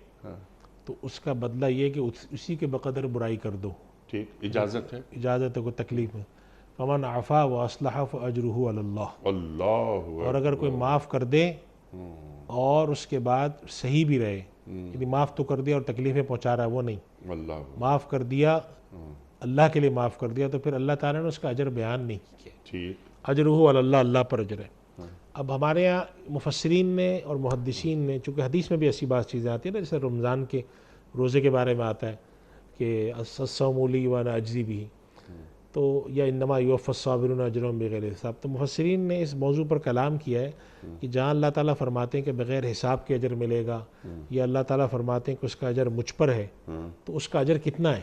تو اس کا بدلہ یہ کہ اسی کے بقدر برائی کر دو. ٹھیک، اجازت ہے، اجازت ہے، کوئی تکلیف ہے. فَمَنْ عَفَا وَأَصْلَحَ فَأَجْرُهُ عَلَى اللَّهِ، اللہ. اور اگر کوئی معاف کر دے اور اس کے بعد صحیح بھی رہے، یعنی معاف تو کر دیا اور تکلیفیں پہنچا رہا ہے وہ نہیں، اللہ معاف کر دیا اللہ کے لیے معاف کر دیا تو پھر اللہ تعالیٰ نے اس کا اجر بیان نہیں کیا. ٹھیک. اجرہ علی اللہ، اللہ پر اجر ہے. اب ہمارے یہاں مفسرین نے اور محدثین نے، چونکہ حدیث میں بھی ایسی بات چیزیں آتی ہیں نا، جیسے رمضان کے روزے کے بارے میں آتا ہے کہ الصوم لی وانا اجزی بھی، تو یا انما یوفی الصابرون اجرهم بغیر حساب. تو مفسرین نے اس موضوع پر کلام کیا ہے کہ جہاں اللہ تعالیٰ فرماتے ہیں کہ بغیر حساب کے اجر ملے گا، یا اللہ تعالیٰ فرماتے ہیں کہ اس کا اجر مجھ پر ہے، تو اس کا اجر کتنا ہے؟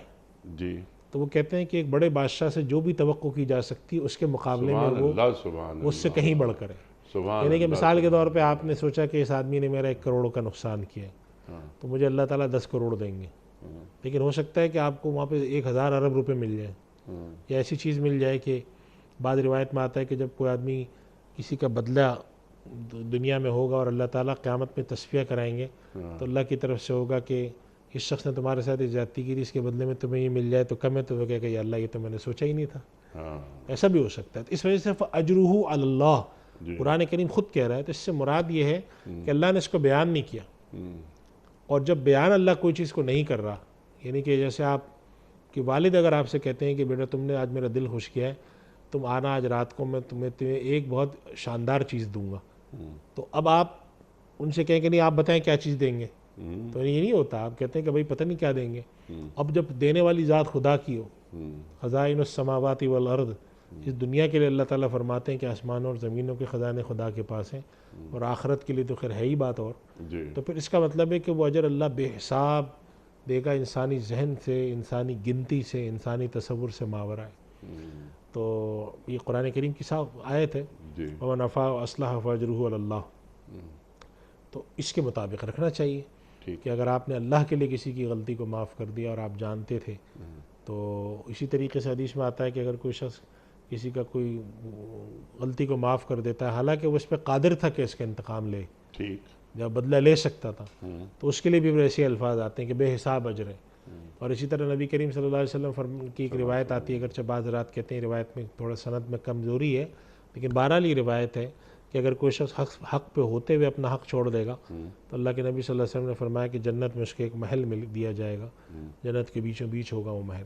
جی. تو وہ کہتے ہیں کہ ایک بڑے بادشاہ سے جو بھی توقع کی جا سکتی اس کے مقابلے میں وہ اس سے کہیں بڑھ کر ہے. یعنی کہ مثال کے طور پہ آپ نے سوچا کہ اس آدمی نے میرا 1 کروڑ کا نقصان کیا ہے تو مجھے اللہ تعالیٰ 10 کروڑ دیں گے. لیکن ہو سکتا ہے کہ آپ کو وہاں پہ 1000 ارب روپے مل جائیں، یا ایسی چیز مل جائے کہ بعض روایت میں آتا ہے کہ جب کوئی آدمی کسی کا بدلہ دنیا میں ہوگا اور اللہ تعالیٰ قیامت میں تصفیہ کرائیں گے تو اللہ کی طرف سے ہوگا کہ اس شخص نے تمہارے ساتھ زیادتی کی تھی، اس کے بدلے میں تمہیں یہ مل جائے تو کم ہے، تو وہ کہے کہ یا اللہ یہ تو میں نے سوچا ہی نہیں تھا۔ ایسا بھی ہو سکتا ہے، تو اس وجہ سے فَأَجْرُهُ عَلَى اللَّهِ قرآن کریم خود کہہ رہا ہے، تو اس سے مراد یہ ہے کہ اللہ نے اس کو بیان نہیں کیا، اور جب بیان اللہ کوئی چیز کو نہیں کر رہا، یعنی کہ جیسے آپ کہ والد اگر آپ سے کہتے ہیں کہ بیٹا تم نے آج میرا دل خوش کیا ہے، تم آنا آج رات کو میں تمہیں ایک بہت شاندار چیز دوں گا، تو اب آپ ان سے کہیں کہ نہیں آپ بتائیں کیا چیز دیں گے، تو یہ نہیں ہوتا، آپ کہتے ہیں کہ بھائی پتہ نہیں کیا دیں گے۔ اب جب دینے والی ذات خدا کی ہو، خزائن السماوات والارض، اس دنیا کے لیے اللہ تعالیٰ فرماتے ہیں کہ آسمانوں اور زمینوں کے خزانے خدا کے پاس ہیں، اور آخرت کے لیے تو خیر ہے ہی بات اور، تو پھر اس کا مطلب ہے کہ وہ اجر اللہ بے حساب دے گا، انسانی ذہن سے، انسانی گنتی سے، انسانی تصور سے ماورا ہے۔ تو یہ قرآن کریم کی صاف آیت ہے، وَمَنْ عَفَا وَأَصْلَحَ فَأَجْرُهُ عَلَى اللَّهِ، تو اس کے مطابق رکھنا چاہیے کہ اگر آپ نے اللہ کے لیے کسی کی غلطی کو معاف کر دیا اور آپ جانتے تھے، تو اسی طریقے سے حدیث میں آتا ہے کہ اگر کوئی شخص کسی کا کوئی غلطی کو معاف کر دیتا ہے، حالانکہ وہ اس پہ قادر تھا کہ اس کا انتقام لے یا بدلہ لے سکتا تھا، تو اس کے لیے بھی ایسے الفاظ آتے ہیں کہ بے حساب اجر ہے۔ اور اسی طرح نبی کریم صلی اللہ علیہ وسلم کی ایک روایت آتی ہے، اگرچہ بعض حضرات کہتے ہیں روایت میں تھوڑا سند میں کمزوری ہے، لیکن بہرحال یہ روایت ہے کہ اگر کوئی شخص حق پہ ہوتے ہوئے اپنا حق چھوڑ دے گا تو اللہ کے نبی صلی اللہ علیہ وسلم نے فرمایا کہ جنت میں اس کے ایک محل مل دیا جائے گا، جنت کے بیچوں بیچ ہوگا وہ محل۔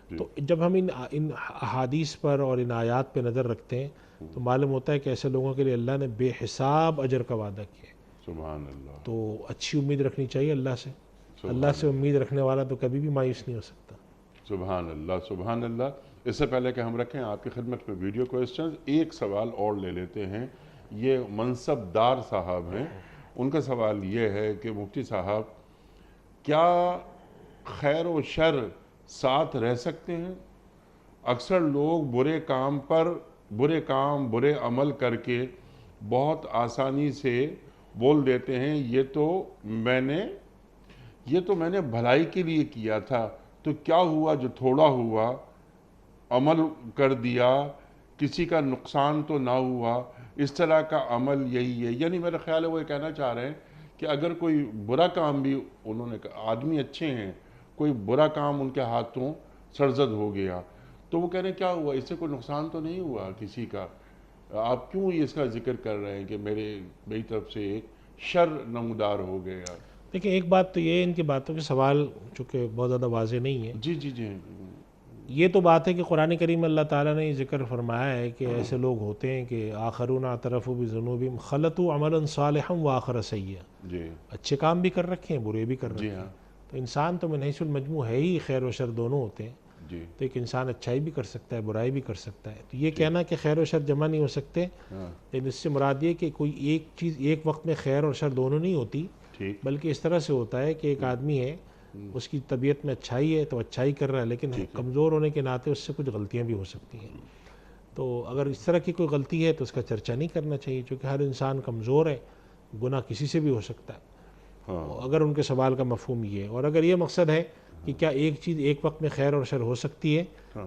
تو جب ہم ان احادیث پر اور ان آیات پہ نظر رکھتے ہیں تو معلوم ہوتا ہے کہ ایسے لوگوں کے لیے اللہ نے بے حساب اجر کا وعدہ کیا ہے۔ سبحان اللہ۔ تو اچھی امید رکھنی چاہیے اللہ سے، اللہ سے امید رکھنے والا تو کبھی بھی مایوس نہیں ہو سکتا۔ سبحان اللہ، سبحان اللہ۔ اس سے پہلے کہ ہم رکھیں آپ کی خدمت میں ویڈیو کوئسچنز، ایک سوال اور لے لیتے ہیں۔ یہ منصب دار صاحب ہیں، ان کا سوال یہ ہے کہ مفتی صاحب کیا خیر و شر ساتھ رہ سکتے ہیں؟ اکثر لوگ برے عمل کر کے بہت آسانی سے بول دیتے ہیں یہ تو میں نے بھلائی کے لیے کیا تھا، تو کیا ہوا جو تھوڑا ہوا عمل کر دیا، کسی کا نقصان تو نہ ہوا، اس طرح کا عمل یہی ہے۔ یعنی میرا خیال ہے وہ یہ کہنا چاہ رہے ہیں کہ اگر کوئی برا کام بھی انہوں نے آدمی اچھے ہیں، کوئی برا کام ان کے ہاتھوں سرزد ہو گیا تو وہ کہہ رہے ہیں کیا ہوا، اس سے کوئی نقصان تو نہیں ہوا کسی کا، آپ کیوں اس کا ذکر کر رہے ہیں کہ میری طرف سے ایک شر نمودار ہو گیا؟ دیکھیں ایک بات تو یہ ہے، ان کی باتوں کے سوال چونکہ بہت زیادہ واضح نہیں ہے۔ جی جی جی، یہ تو بات ہے کہ قرآن کریم اللہ تعالیٰ نے یہ ذکر فرمایا ہے کہ ایسے لوگ ہوتے ہیں کہ آخرون اعترفوا بذنوبہم خلطوا عملا صالحا وآخر سیئا، جی اچھے کام بھی کر رکھے ہیں برے بھی کر رکھے جی ہیں۔ ہاں تو انسان تو من حیث المجموع ہے ہی خیر و شر دونوں ہوتے ہیں، جی تو ایک انسان اچھائی بھی کر سکتا ہے برائی بھی کر سکتا ہے۔ تو یہ کہنا کہ خیر و شر جمع نہیں ہو سکتے، ہاں لیکن اس سے مراد یہ کہ کوئی ایک چیز ایک وقت میں خیر اور شر دونوں نہیں ہوتی، ٹھیک، بلکہ اس طرح سے ہوتا ہے کہ ایک آدمی ہے اس کی طبیعت میں اچھائی ہے تو اچھائی کر رہا ہے، لیکن کمزور ہونے کے ناطے اس سے کچھ غلطیاں بھی ہو سکتی ہیں۔ تو اگر اس طرح کی کوئی غلطی ہے تو اس کا چرچا نہیں کرنا چاہیے، چونکہ ہر انسان کمزور ہے، گناہ کسی سے بھی ہو سکتا ہے۔ اگر ان کے سوال کا مفہوم یہ ہے، اور اگر یہ مقصد ہے کہ کیا ایک چیز ایک وقت میں خیر اور شر ہو سکتی ہے،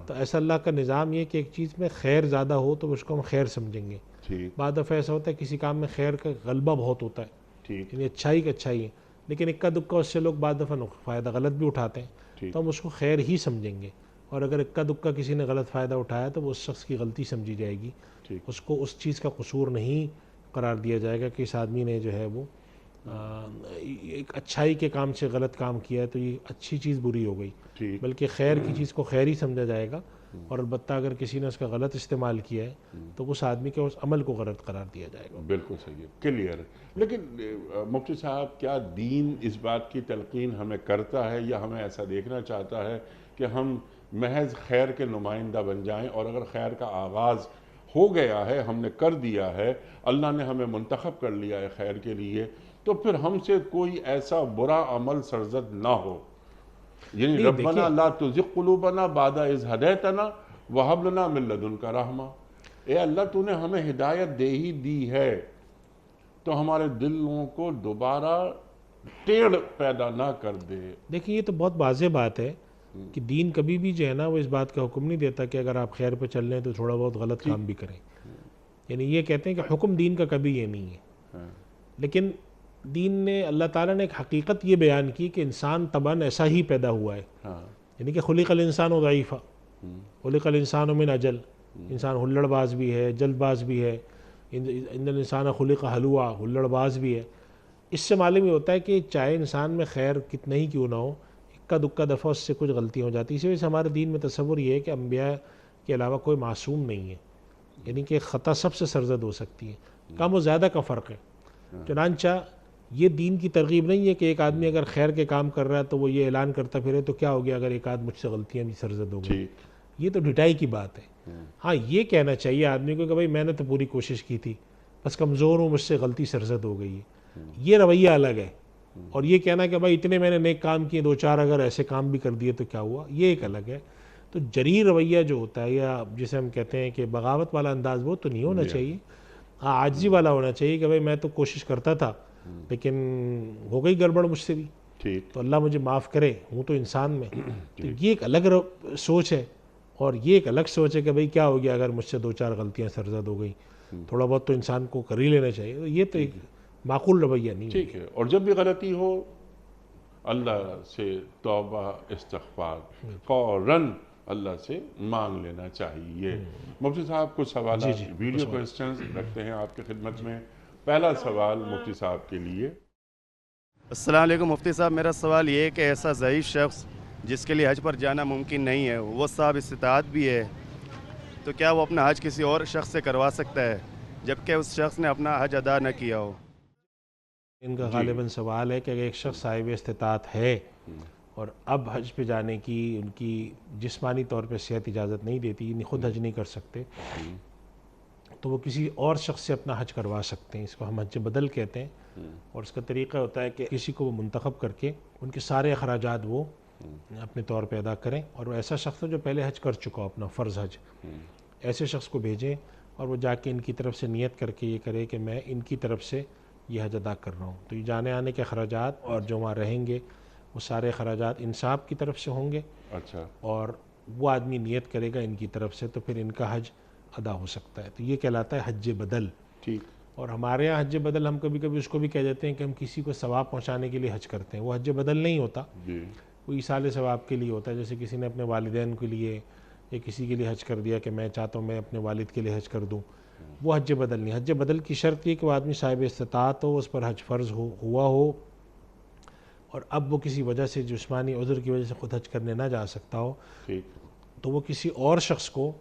تو ایسا اللہ کا نظام یہ کہ ایک چیز میں خیر زیادہ ہو تو اس کو ہم خیر سمجھیں گے۔ ٹھیک بعض دفعہ ایسا ہوتا ہے کسی کام میں خیر کا غلبہ بہت ہوتا ہے، ٹھیک یعنی اچھائی کا اچھائی ہے، لیکن اکا دکا اس سے لوگ بعض دفعہ فائدہ غلط بھی اٹھاتے ہیں، تو ہم اس کو خیر ہی سمجھیں گے، اور اگر اکا دکا کسی نے غلط فائدہ اٹھایا تو وہ اس شخص کی غلطی سمجھی جائے گی، اس کو اس چیز کا قصور نہیں قرار دیا جائے گا کہ اس آدمی نے جو ہے وہ ایک اچھائی کے کام سے غلط کام کیا ہے تو یہ اچھی چیز بری ہو گئی، بلکہ خیر کی چیز کو خیر ہی سمجھا جائے گا، اور البتہ اگر کسی نے اس کا غلط استعمال کیا ہے تو اس آدمی کے اس عمل کو غلط قرار دیا جائے گا۔ بالکل صحیح ہے، کلیئر ہے۔ لیکن مفتی صاحب کیا دین اس بات کی تلقین ہمیں کرتا ہے یا ہمیں ایسا دیکھنا چاہتا ہے کہ ہم محض خیر کے نمائندہ بن جائیں، اور اگر خیر کا آغاز ہو گیا ہے، ہم نے کر دیا ہے، اللہ نے ہمیں منتخب کر لیا ہے خیر کے لیے، تو پھر ہم سے کوئی ایسا برا عمل سرزد نہ ہو؟ یعنی ربنا لا تزغ قلوبنا بعد اذ ہدیتنا وہب لنا من لدنک رحمہ، اے اللہ تو نے ہمیں ہدایت دے ہی دی ہے تو ہمارے دلوں کو دوبارہ ٹیڑھ پیدا نہ کر دے. دیکھیں یہ تو بہت واضح بات ہے کہ دین کبھی بھی جو ہے نا وہ اس بات کا حکم نہیں دیتا کہ اگر آپ خیر پہ چل رہے ہیں تو تھوڑا بہت غلط کام بھی کریں. یعنی یہ کہتے ہیں کہ حکم دین کا کبھی یہ نہیں ہے. لیکن دین نے اللہ تعالیٰ نے ایک حقیقت یہ بیان کی کہ انسان طبعاً ایسا ہی پیدا ہوا ہے. یعنی کہ خلق الانسان ضعیفا، خلق الانسان من اجل، انسان ہلڑ باز بھی ہے، جلد باز بھی ہے. ان الانسان خلق ہلوا، ہلڑ باز بھی ہے. اس سے معلوم یہ ہوتا ہے کہ چاہے انسان میں خیر کتنا ہی کیوں نہ ہو، اکا دکا دفعہ اس سے کچھ غلطیاں ہو جاتی. اسی وجہ سے ہمارے دین میں تصور یہ ہے کہ انبیاء کے علاوہ کوئی معصوم نہیں ہے. یعنی کہ خطا سب سے سرزد ہو سکتی ہے، کم و زیادہ کا فرق ہے. چنانچہ یہ دین کی ترغیب نہیں ہے کہ ایک آدمی اگر خیر کے کام کر رہا ہے تو وہ یہ اعلان کرتا پھرے تو کیا ہو گیا اگر ایک آدھ مجھ سے غلطیاں بھی سرزد ہو گئی. یہ تو ڈٹائی کی بات ہے. ہاں یہ کہنا چاہیے آدمی کو کہ بھائی میں نے تو پوری کوشش کی تھی، بس کمزور ہوں، مجھ سے غلطی سرزد ہو گئی ہے. یہ رویہ الگ ہے. اور یہ کہنا کہ بھائی اتنے میں نے نیک کام کیے، دو چار اگر ایسے کام بھی کر دیے تو کیا ہوا، یہ ایک الگ ہے. تو جری رویہ جو ہوتا ہے یا جسے ہم کہتے ہیں کہ بغاوت والا انداز، وہ تو نہیں ہونا چاہیے. ہاں عاجزی والا ہونا چاہیے کہ بھائی میں تو کوشش کرتا تھا لیکن ہو گئی گڑبڑ مجھ سے بھی، تو اللہ مجھے معاف کرے، ہوں تو انسان میں. تو یہ ایک الگ سوچ ہے. اور یہ ایک الگ سوچ ہے کہ بھئی کیا ہو گیا اگر مجھ سے دو چار غلطیاں سرزد ہو گئی، تھوڑا بہت تو انسان کو کر ہی لینا چاہیے. یہ تو ایک معقول رویہ نہیں. ٹھیک ہے. اور جب بھی غلطی ہو اللہ سے توبہ استغفار فوراً اللہ سے مانگ لینا چاہیے. مفتی صاحب کچھ سوالات ویڈیو کوئسچنز رکھتے ہیں آپ کی خدمت میں. پہلا سوال مفتی صاحب کے لیے. السلام علیکم مفتی صاحب، میرا سوال یہ ہے کہ ایسا ضعیف شخص جس کے لیے حج پر جانا ممکن نہیں ہے، وہ صاحب استطاعت بھی ہے، تو کیا وہ اپنا حج کسی اور شخص سے کروا سکتا ہے جبکہ اس شخص نے اپنا حج ادا نہ کیا ہو؟ ان کا غالباً سوال ہے کہ اگر ایک شخص صاحب استطاعت ہے اور اب حج پہ جانے کی ان کی جسمانی طور پہ صحت اجازت نہیں دیتی، یعنی خود حج نہیں کر سکتے، تو وہ کسی اور شخص سے اپنا حج کروا سکتے ہیں. اس کو ہم حج بدل کہتے ہیں. اور اس کا طریقہ ہوتا ہے کہ کسی کو وہ منتخب کر کے ان کے سارے اخراجات وہ اپنے طور پہ ادا کریں، اور وہ ایسا شخص ہے جو پہلے حج کر چکا ہو اپنا فرض حج، ایسے شخص کو بھیجیں اور وہ جا کے ان کی طرف سے نیت کر کے یہ کرے کہ میں ان کی طرف سے یہ حج ادا کر رہا ہوں. تو یہ جانے آنے کے اخراجات اور جو وہاں رہیں گے وہ سارے اخراجات انصاف کی طرف سے ہوں گے. اچھا. اور وہ آدمی نیت کرے گا ان کی طرف سے، تو پھر ان کا حج ادا ہو سکتا ہے. تو یہ کہلاتا ہے حج بدل. ٹھیک. اور ہمارے یہاں حج بدل ہم کبھی کبھی اس کو بھی کہہ دیتے ہیں کہ ہم کسی کو ثواب پہنچانے کے لیے حج کرتے ہیں. وہ حج بدل نہیں ہوتا، وہ ایصال ثواب کے لیے ہوتا ہے. جیسے کسی نے اپنے والدین کے لیے یا کسی کے لیے حج کر دیا کہ میں چاہتا ہوں میں اپنے والد کے لیے حج کر دوں، وہ حج بدل نہیں. حج بدل کی شرط یہ کہ وہ آدمی صاحب استطاعت ہو، اس پر حج فرض ہوا ہو، اور اب وہ کسی وجہ سے جسمانی عذر کی وجہ سے خود حج کرنے نہ جا سکتا ہو، تو وہ کسی اور شخص کو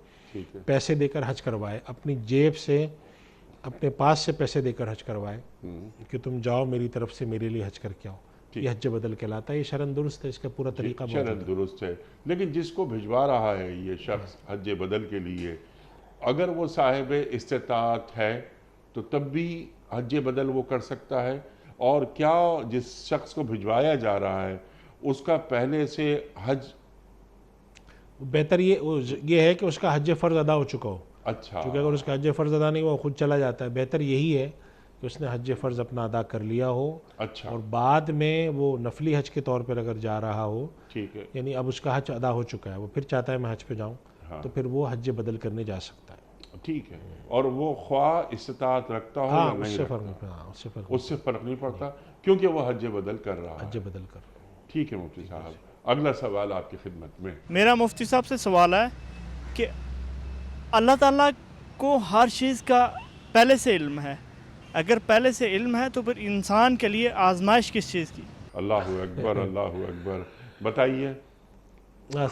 پیسے دے کر حج کروائے، اپنی جیب سے اپنے پاس سے پیسے دے کر حج کروائے کہ تم جاؤ میری طرف سے میرے لیے حج کر کے آؤ. یہ حج بدل کہلاتا ہے. یہ شرعاً درست ہے، اس کا پورا طریقہ شرعاً درست ہے. لیکن جس کو بھجوا رہا ہے یہ شخص حج بدل کے لیے، اگر وہ صاحب استطاعت ہے تو تب بھی حج بدل وہ کر سکتا ہے؟ اور کیا جس شخص کو بھجوایا جا رہا ہے اس کا پہلے سے حج بہتر یہ ہے کہ اس کا حج فرض ادا ہو چکا ہو. اچھا. کیونکہ اگر اس کا حج فرض ادا نہیں ہوا وہ خود چلا جاتا ہے. بہتر یہی ہے کہ اس نے حج فرض اپنا ادا کر لیا ہو. اچھا. اور بعد میں وہ نفلی حج کے طور پر اگر جا رہا ہو، ٹھیک ہے، یعنی اب اس کا حج ادا ہو چکا ہے، وہ پھر چاہتا ہے میں حج پہ جاؤں، تو پھر وہ حج بدل کرنے جا سکتا ہے. ٹھیک ہے. اور وہ خواہ استطاعت رکھتا ہو یا نہیں رکھتا، اس سے فرق نہیں پڑتا کیونکہ وہ حج بدل کر رہا ہے. حج بدل کر. ٹھیک ہے مفتی صاحب. اگلا سوال آپ کی خدمت میں. میرا مفتی صاحب سے سوال ہے کہ اللہ تعالیٰ کو ہر چیز کا پہلے سے علم ہے، اگر پہلے سے علم ہے تو پھر انسان کے لیے آزمائش کس چیز کی؟ اللہ اکبر، اللہ اکبر. بتائیے.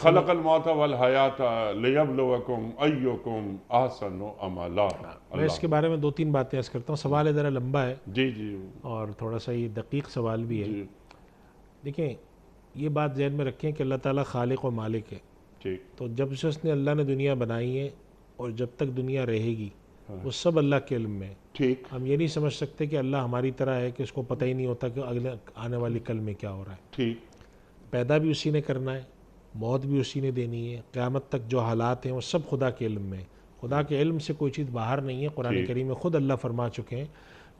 خلق الموت والحیات لیبلوکم ایکم احسن عملا. میں اس کے بارے میں 2-3 باتیں عرض کرتا ہوں. سوال ذرا لمبا ہے جی اور تھوڑا سا یہ دقیق سوال بھی ہے. جی. دیکھیں یہ بات ذہن میں رکھیں کہ اللہ تعالیٰ خالق و مالک ہے. ٹھیک. تو جب سے اس نے اللہ نے دنیا بنائی ہے اور جب تک دنیا رہے گی وہ سب اللہ کے علم میں. ٹھیک. ہم یہ نہیں سمجھ سکتے کہ اللہ ہماری طرح ہے کہ اس کو پتہ ہی نہیں ہوتا کہ اگلے آنے والی کل میں کیا ہو رہا ہے. ٹھیک. پیدا بھی اسی نے کرنا ہے، موت بھی اسی نے دینی ہے، قیامت تک جو حالات ہیں وہ سب خدا کے علم میں. خدا کے علم سے کوئی چیز باہر نہیں ہے. قرآن کریم میں خود اللہ فرما چکے ہیں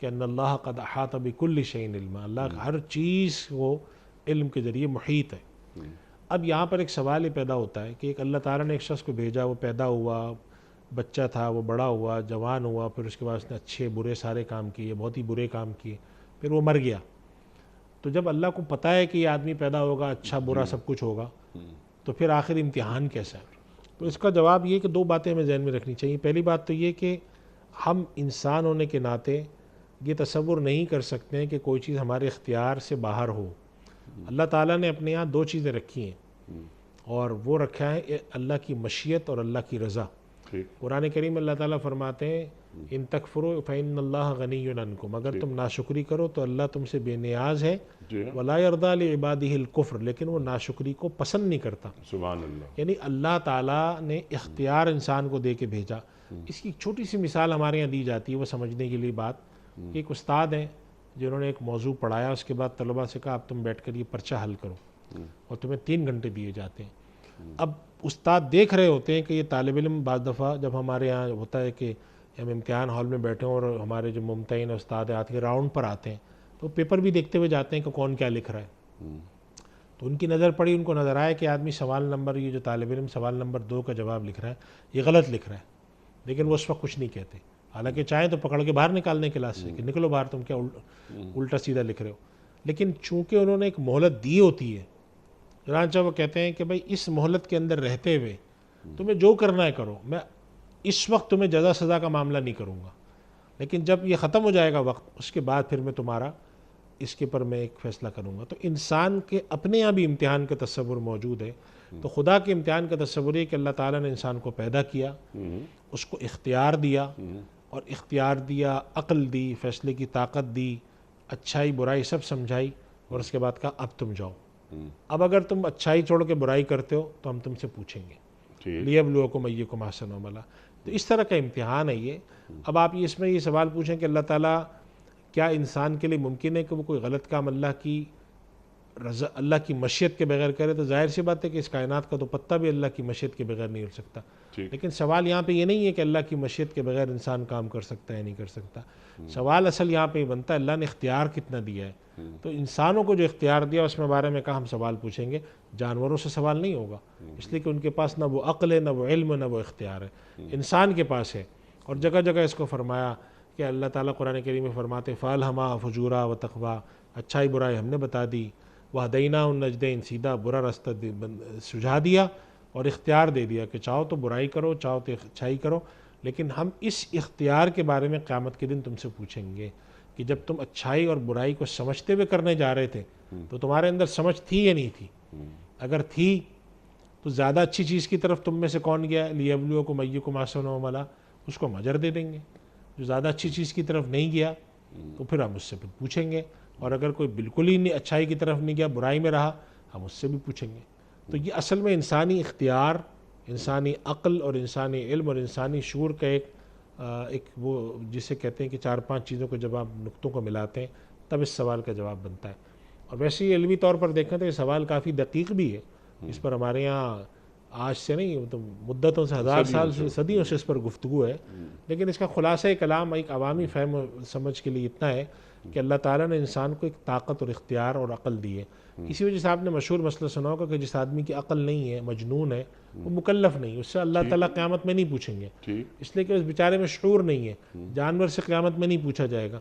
کہ ان اللہ قد احاط بکل شیء علما، اللہ ہر چیز کو علم کے ذریعے محیط ہے۔ اب یہاں پر ایک سوال یہ پیدا ہوتا ہے کہ ایک اللہ تعالیٰ نے ایک شخص کو بھیجا، وہ پیدا ہوا، بچہ تھا، وہ بڑا ہوا، جوان ہوا، پھر اس کے بعد اس نے اچھے برے سارے کام کیے، بہت ہی برے کام کیے، پھر وہ مر گیا۔ تو جب اللہ کو پتہ ہے کہ یہ آدمی پیدا ہوگا، اچھا برا سب کچھ ہوگا، تو پھر آخر امتحان کیسا ہے؟ تو اس کا جواب یہ کہ دو باتیں ہمیں ذہن میں رکھنی چاہیے۔ پہلی بات تو یہ کہ ہم انسان ہونے کے ناطے یہ تصور نہیں کر سکتے ہیں کہ کوئی چیز ہمارے اختیار سے باہر ہو۔ اللہ تعالیٰ نے اپنے یہاں دو چیزیں رکھی ہیں، اور وہ رکھا ہے اللہ کی مشیت اور اللہ کی رضا۔ قرآن کریم اللہ تعالیٰ فرماتے ہیں ان تکفروا فإن اللہ غنی عنکم، اگر تم ناشکری کرو تو اللہ تم سے بے نیاز ہے، ولا یرضی لعبادہ الکفر، لیکن وہ ناشکری کو پسند نہیں کرتا۔ سبحان اللہ۔ یعنی اللہ تعالیٰ نے اختیار انسان کو دے کے بھیجا۔ اس کی ایک چھوٹی سی مثال ہمارے یہاں دی جاتی ہے وہ سمجھنے کے لیے بات، کہ ایک استاد ہیں جنہوں نے ایک موضوع پڑھایا، اس کے بعد طلباء سے کہا اب تم بیٹھ کر یہ پرچہ حل کرو، اور تمہیں 3 گھنٹے دیے جاتے ہیں۔ اب استاد دیکھ رہے ہوتے ہیں کہ یہ طالب علم بعض دفعہ جب ہمارے یہاں ہوتا ہے کہ ہم امتحان ہال میں بیٹھے ہوں اور ہمارے جو ممتحن استاد ہیں آتے ہیں راؤنڈ پر آتے ہیں، تو پیپر بھی دیکھتے ہوئے جاتے ہیں کہ کون کیا لکھ رہا ہے۔ تو ان کی نظر پڑی، ان کو نظر آیا کہ آدمی سوال نمبر، یہ جو طالب علم سوال نمبر 2 کا جواب لکھ رہا ہے یہ غلط لکھ رہا ہے، لیکن وہ اس وقت کچھ نہیں کہتے، حالانکہ چاہیں تو پکڑ کے باہر نکالنے کلاس سے کہ نکلو باہر، تم کیا الٹا سیدھا لکھ رہے ہو۔ لیکن چونکہ انہوں نے ایک مہلت دی ہوتی ہے، چنانچہ وہ کہتے ہیں کہ بھائی اس مہلت کے اندر رہتے ہوئے تمہیں جو کرنا ہے کرو، میں اس وقت تمہیں جزا سزا کا معاملہ نہیں کروں گا، لیکن جب یہ ختم ہو جائے گا وقت، اس کے بعد پھر میں تمہارا اس کے پر میں ایک فیصلہ کروں گا۔ تو انسان کے اپنے یہاں بھی امتحان کا تصور موجود ہے۔ تو خدا کے امتحان کا تصور ہے کہ اللہ تعالیٰ نے انسان کو پیدا کیا، اس کو اختیار دیا، اور اختیار دیا، عقل دی، فیصلے کی طاقت دی، اچھائی برائی سب سمجھائی، اور اس کے بعد کہا اب تم جاؤ، اب اگر تم اچھائی چھوڑ کے برائی کرتے ہو تو ہم تم سے پوچھیں گے، لیبلوکم ایکم احسن عملا۔ تو اس طرح کا امتحان ہے یہ۔ اب آپ اس میں یہ سوال پوچھیں کہ اللہ تعالیٰ کیا انسان کے لیے ممکن ہے کہ وہ کوئی غلط کام اللہ کی رضا، اللہ کی مشیت کے بغیر کرے؟ تو ظاہر سی بات ہے کہ اس کائنات کا تو پتہ بھی اللہ کی مشیت کے بغیر نہیں ہل سکتا۔ لیکن سوال یہاں پہ یہ نہیں ہے کہ اللہ کی مشیت کے بغیر انسان کام کر سکتا ہے نہیں کر سکتا، سوال اصل یہاں پہ یہ بنتا ہے اللہ نے اختیار کتنا دیا ہے۔ تو انسانوں کو جو اختیار دیا اس میں بارے میں کہا ہم سوال پوچھیں گے، جانوروں سے سوال نہیں ہوگا، اس لیے کہ ان کے پاس نہ وہ عقل ہے، نہ وہ علم ہے، نہ وہ اختیار ہے، انسان کے پاس ہے۔ اور جگہ جگہ اس کو فرمایا کہ اللہ تعالیٰ قرآن کریم میں فرماتے فَأَلْهَمَهَا فُجُورَهَا وَتَقْوَاهَا، اچھائی برائی ہم نے بتا دی، وَهَدَيْنَاهُ النَّجْدَيْنِ، سیدھا برا راستہ سجھا دیا اور اختیار دے دیا کہ چاہو تو برائی کرو، چاہو تو اچھائی کرو، لیکن ہم اس اختیار کے بارے میں قیامت کے دن تم سے پوچھیں گے کہ جب تم اچھائی اور برائی کو سمجھتے ہوئے کرنے جا رہے تھے تو تمہارے اندر سمجھ تھی یا نہیں تھی؟ اگر تھی تو زیادہ اچھی چیز کی طرف تم میں سے کون گیا؟ لیبلوکم ایکم احسن عملا، اس کو ہم اجر دے دیں گے۔ جو زیادہ اچھی چیز کی طرف نہیں گیا تو پھر ہم اس سے پوچھیں گے، اور اگر کوئی بالکل ہی نہیں اچھائی کی طرف نہیں گیا، برائی میں رہا، ہم اس سے بھی پوچھیں گے۔ تو یہ اصل میں انسانی اختیار، انسانی عقل اور انسانی علم اور انسانی شعور کا ایک وہ جسے کہتے ہیں کہ 4-5 چیزوں کو جب آپ نقطوں کو ملاتے ہیں تب اس سوال کا جواب بنتا ہے۔ اور ویسے ہی علمی طور پر دیکھیں تو یہ سوال کافی دقیق بھی ہے، اس پر ہمارے یہاں آج سے نہیں تو مدتوں سے، 1000 سال سے، صدیوں سے اس پر گفتگو ہے، لیکن اس کا خلاصہ کلام ایک عوامی فہم و سمجھ کے لیے اتنا ہے کہ اللہ تعالیٰ نے انسان کو ایک طاقت اور اختیار اور عقل دی ہے۔ اسی وجہ سے آپ نے مشہور مسئلہ سنا ہوگا کہ جس آدمی کی عقل نہیں ہے، مجنون ہے، وہ مکلف نہیں، اس سے اللہ تعالیٰ قیامت میں نہیں پوچھیں گے، اس لیے کہ اس بیچارے میں شعور نہیں ہے۔ جانور سے قیامت میں نہیں پوچھا جائے گا،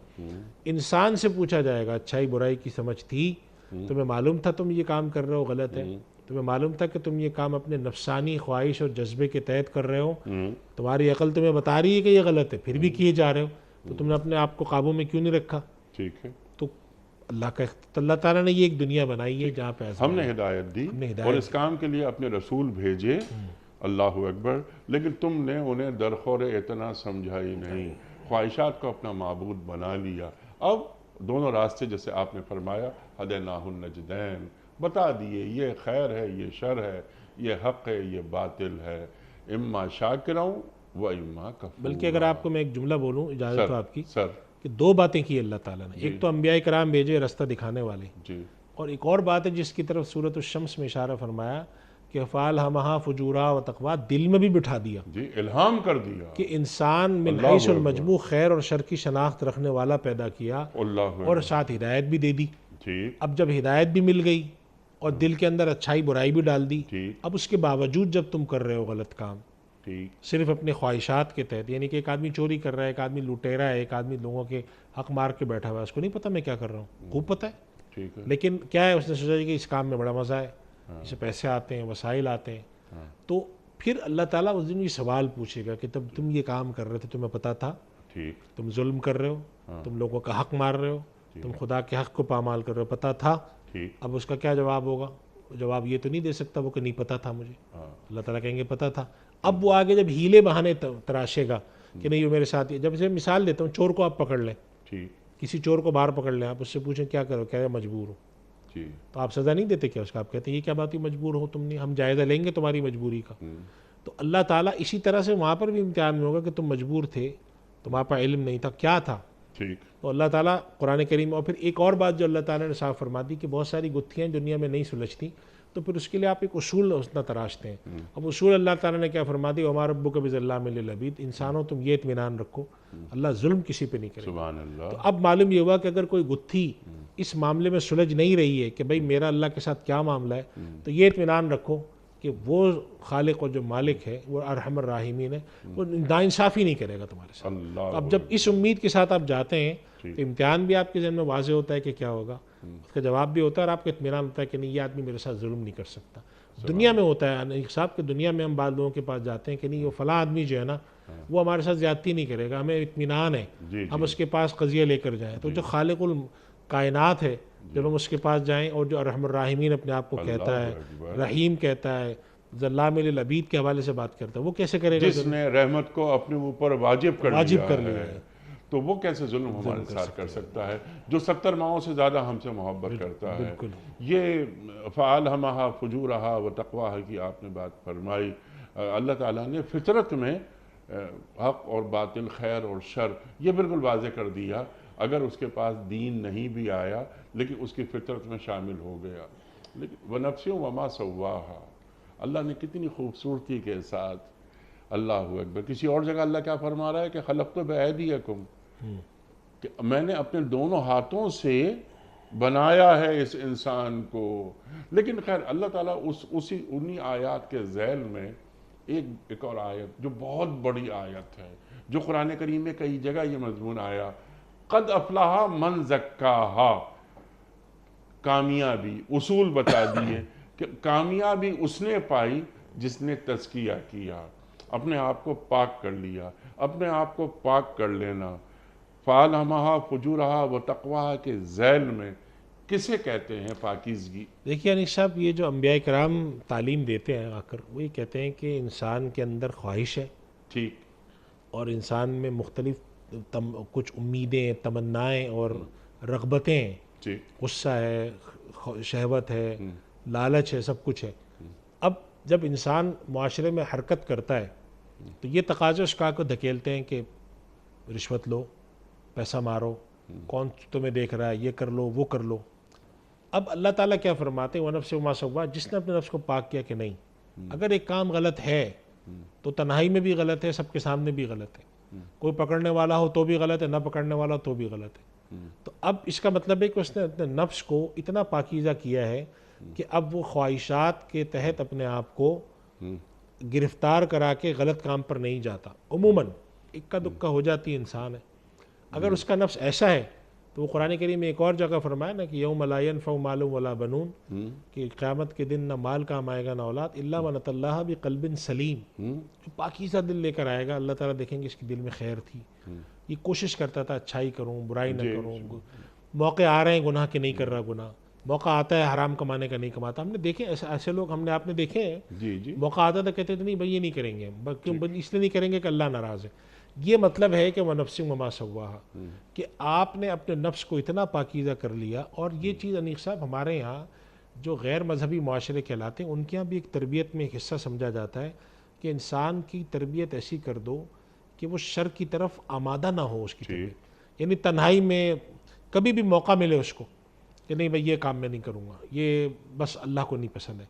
انسان سے پوچھا جائے گا اچھائی برائی کی سمجھ تھی؟ تمہیں معلوم تھا تم یہ کام کر رہے ہو غلط ہے؟ تمہیں معلوم تھا کہ تم یہ کام اپنے نفسانی خواہش اور جذبے کے تحت کر رہے ہو؟ تمہاری عقل تمہیں بتا رہی ہے کہ یہ غلط ہے، پھر بھی کیے جا رہے ہو، تو تم نے اپنے آپ کو قابو میں کیوں نہیں رکھا؟ ٹھیک ہے، تو اللہ تعالیٰ نے یہ ایک دنیا بنائی ہے جہاں پہ ہم نے ہدایت دی اور اس کام کے لیے اپنے رسول بھیجے، اللہ اکبر، لیکن تم نے انہیں درخور اتنا سمجھائی نہیں، خواہشات کو اپنا معبود بنا لیا۔ اب دونوں راستے جیسے آپ نے فرمایا ہدیناہ النجدین، بتا دیے یہ خیر ہے، یہ شر ہے، یہ حق ہے، یہ باطل ہے، اما شاکرا و اما کفورا۔ بلکہ اگر آپ کو میں ایک جملہ بولوں، اجازت ہو آپ کی، سر کہ 2 باتیں کی اللہ تعالیٰ نے، ایک تو انبیاء کرام بھیجے راستہ دکھانے والے، جی، اور ایک اور بات ہے جس کی طرف سورۃ الشمس میں اشارہ فرمایا کہ فالہمہا فجورا و تقوا دل میں بھی بٹھا دیا جی الہام کر دیا کہ انسان من اللہ حیث اکبر۔ المجموع خیر اور شر کی شناخت رکھنے والا پیدا کیا اللہ اور ساتھ ہدایت بھی دے دی. ٹھیک اب جب ہدایت بھی مل گئی اور دل کے اندر اچھائی برائی بھی ڈال دی، ٹھیک اب اس کے باوجود جب تم کر رہے ہو غلط کام ٹھیک صرف اپنے خواہشات کے تحت، یعنی کہ ایک آدمی چوری کر رہا ہے، ایک آدمی لٹیرا ہے، ایک آدمی لوگوں کے حق مار کے بیٹھا ہوا ہے، اس کو نہیں پتہ میں کیا کر رہا ہوں، خوب پتہ ہے، ٹھیک ہے لیکن کیا ہے اس نے سوچا کہ اس کام میں بڑا مزہ ہے، اسے پیسے آتے ہیں، وسائل آتے ہیں، تو پھر اللہ تعالیٰ اس دن یہ سوال پوچھے گا کہ تب تم یہ کام کر رہے تھے تمہیں پتہ تھا، ٹھیک تم ظلم کر رہے ہو، تم لوگوں کا حق مار رہے ہو، تم خدا کے حق کو پامال کر رہے ہو، پتہ تھا. ٹھیک اب اس کا کیا جواب ہوگا؟ جواب یہ تو نہیں دے سکتا وہ کہ نہیں پتہ تھا مجھے. اللہ تعالیٰ کہیں گے پتہ تھا. اب وہ آگے جب ہیلے بہانے تراشے گا کہ نہیں وہ میرے ساتھ، جب سے مثال دیتا ہوں، چور کو آپ پکڑ لیں، ٹھیک کسی چور کو باہر پکڑ لیں، آپ اس سے پوچھیں کیا کرو، کہہ رہے مجبور ہو، جی تو آپ سزا نہیں دیتے کیا اس کا؟ آپ کہتے ہیں یہ کیا بات ہوئی مجبور ہو تم نے، ہم جائزہ لیں گے تمہاری مجبوری کا. تو اللہ تعالیٰ اسی طرح سے وہاں پر بھی امتحان میں ہوگا کہ تم مجبور تھے، تمہارے پاس علم نہیں تھا، کیا تھا. ٹھیک تو اللہ تعالیٰ قرآن کریم، اور پھر ایک اور بات جو اللہ تعالیٰ نے صاف فرما دی کہ بہت ساری گتھیاں دنیا میں نہیں سلجھتی، تو پھر اس کے لیے آپ ایک اصول اتنا تراشتے ہیں. اب اصول اللہ تعالیٰ نے کیا فرما دی، وما ربک بظلام للعبید، انسانوں تم یہ اطمینان رکھو اللہ ظلم کسی پہ نہیں کرے. سبحان اللہ. تو اب معلوم یہ ہوا کہ اگر کوئی گتھی اس معاملے میں سلجھ نہیں رہی ہے کہ بھئی میرا اللہ کے ساتھ کیا معاملہ ہے، تو یہ اطمینان رکھو کہ وہ خالق اور جو مالک ہے وہ ارحم الراحمین ہے، وہ ناانصافی نہیں کرے گا تمہارے ساتھ. اللہ اب جب اس امید کے ساتھ آپ جاتے ہیں تو امتحان بھی آپ کے ذہن میں واضح ہوتا ہے کہ کیا ہوگا، اس کا جواب بھی ہوتا ہے اور آپ کا اطمینان ہوتا ہے کہ نہیں یہ آدمی میرے ساتھ ظلم نہیں کر سکتا. دنیا میں ہوتا ہے صاحب کہ دنیا میں ہم بعض لوگوں کے پاس جاتے ہیں کہ نہیں وہ فلاں آدمی جو ہے نا وہ ہمارے ساتھ زیادتی نہیں کرے گا، ہمیں اطمینان ہے، جی ہم اس کے پاس قضیہ لے کر جائیں. تو جو خالق الکائنات ہے جب ہم اس کے پاس جائیں، اور جو ارحم الراحمین اپنے آپ کو کہتا ہے، رحیم کہتا ہے، ظلام للعبید کے حوالے سے بات کرتا ہے، وہ کیسے کرے گا؟ جس نے رحمت کو اپنے اوپر واجب کر لیا ہے تو وہ کیسے ظلم ہمارے ساتھ کر سکتا ہے، جو 70 ماؤں سے زیادہ ہم سے محبت کرتا ہے. یہ فالہمہا فجورہا و تقواہا کی آپ نے بات فرمائی. اللہ تعالیٰ نے فطرت میں حق اور باطل، خیر اور شر یہ بالکل واضح کر دیا. اگر اس کے پاس دین نہیں بھی آیا لیکن اس کی فطرت میں شامل ہو گیا. لیکن وَنَفْسٍ وَمَا سَوَّاهَا، اللہ نے کتنی خوبصورتی کے ساتھ، اللہ اکبر. کسی اور جگہ اللہ کیا فرما رہا ہے کہ خلقت بِأَيْدِيَكُمْ، کہ میں نے اپنے دونوں ہاتھوں سے بنایا ہے اس انسان کو. لیکن خیر اللہ تعالیٰ انہی آیات کے ذیل میں ایک اور آیت جو بہت بڑی آیت ہے، جو قرآن کریم میں کئی جگہ یہ مضمون آیا، قد افلح من زکاہا، کامیابی، اصول بتا دیے کہ کامیابی اس نے پائی جس نے تزکیہ کیا، اپنے آپ کو پاک کر لیا. اپنے آپ کو پاک کر لینا فالہمہا فجورہا و تقواہا کے ذیل میں کسے کہتے ہیں پاکیزگی؟ دیکھیے انیس صاحب، یہ جو انبیاء کرام تعلیم دیتے ہیں آ کر، وہ یہ کہتے ہیں کہ انسان کے اندر خواہش ہے، ٹھیک، اور انسان میں مختلف کچھ امیدیں، تمنائیں اور رغبتیں ہیں، ٹھیک، غصہ ہے، شہوت ہے، لالچ ہے، سب کچھ ہے. اب جب انسان معاشرے میں حرکت کرتا ہے تو یہ تقاضے اس کا کو دھکیلتے ہیں کہ رشوت لو، پیسہ مارو، کون تمہیں دیکھ رہا ہے، یہ کر لو، وہ کر لو. اب اللہ تعالیٰ کیا فرماتے ہیں، وَنَفْسٍ وَمَا سَوَّاهَا، جس نے اپنے نفس کو پاک کیا کہ نہیں، اگر ایک کام غلط ہے تو تنہائی میں بھی غلط ہے، سب کے سامنے بھی غلط ہے. کوئی پکڑنے والا ہو تو بھی غلط ہے، نہ پکڑنے والا ہو تو بھی غلط ہے. تو اب اس کا مطلب ہے کہ اس نے اپنے نفس کو اتنا پاکیزہ کیا ہے کہ اب وہ خواہشات کے تحت اپنے آپ کو گرفتار کرا کے غلط کام پر نہیں جاتا. عموماً اکا دکا ہو جاتی انسان ہے. اگر اس کا نفس ایسا ہے تو وہ قرآن کریم میں ایک اور جگہ فرمایا نا کہ یوم لا ینفع مال ولا بنون، کہ قیامت کے دن نہ مال کام آئے گا نہ اولاد، الا من اتى اللہ بقلب سلیم، جو پاکیزہ دل لے کر آئے گا. اللہ تعالیٰ دیکھیں گے اس کے دل میں خیر تھی، یہ کوشش کرتا تھا اچھائی کروں، برائی نہ کروں. موقع آ رہے ہیں گناہ کے، نہیں کر رہا گناہ، موقع آتا ہے حرام کمانے کا، نہیں کماتا. ہم نے دیکھے ایسے لوگ، ہم نے آپ نے دیکھے ہیں، موقع آتا تھا کہتے تھے نہیں بھائی یہ نہیں کریں گے، اس لیے نہیں کریں گے کہ اللہ ناراض ہے. یہ مطلب ہے کہ وَنَفْسٍ وَمَا سَوَّاهَا، کہ آپ نے اپنے نفس کو اتنا پاکیزہ کر لیا. اور یہ چیز انیق صاحب ہمارے یہاں جو غیر مذہبی معاشرے کہلاتے ہیں ان کے یہاں بھی ایک تربیت میں ایک حصہ سمجھا جاتا ہے کہ انسان کی تربیت ایسی کر دو کہ وہ شر کی طرف آمادہ نہ ہو. اس کی تربیت یعنی تنہائی میں کبھی بھی موقع ملے اس کو کہ نہیں بھائی یہ کام میں نہیں کروں گا، یہ بس اللہ کو نہیں پسند ہے.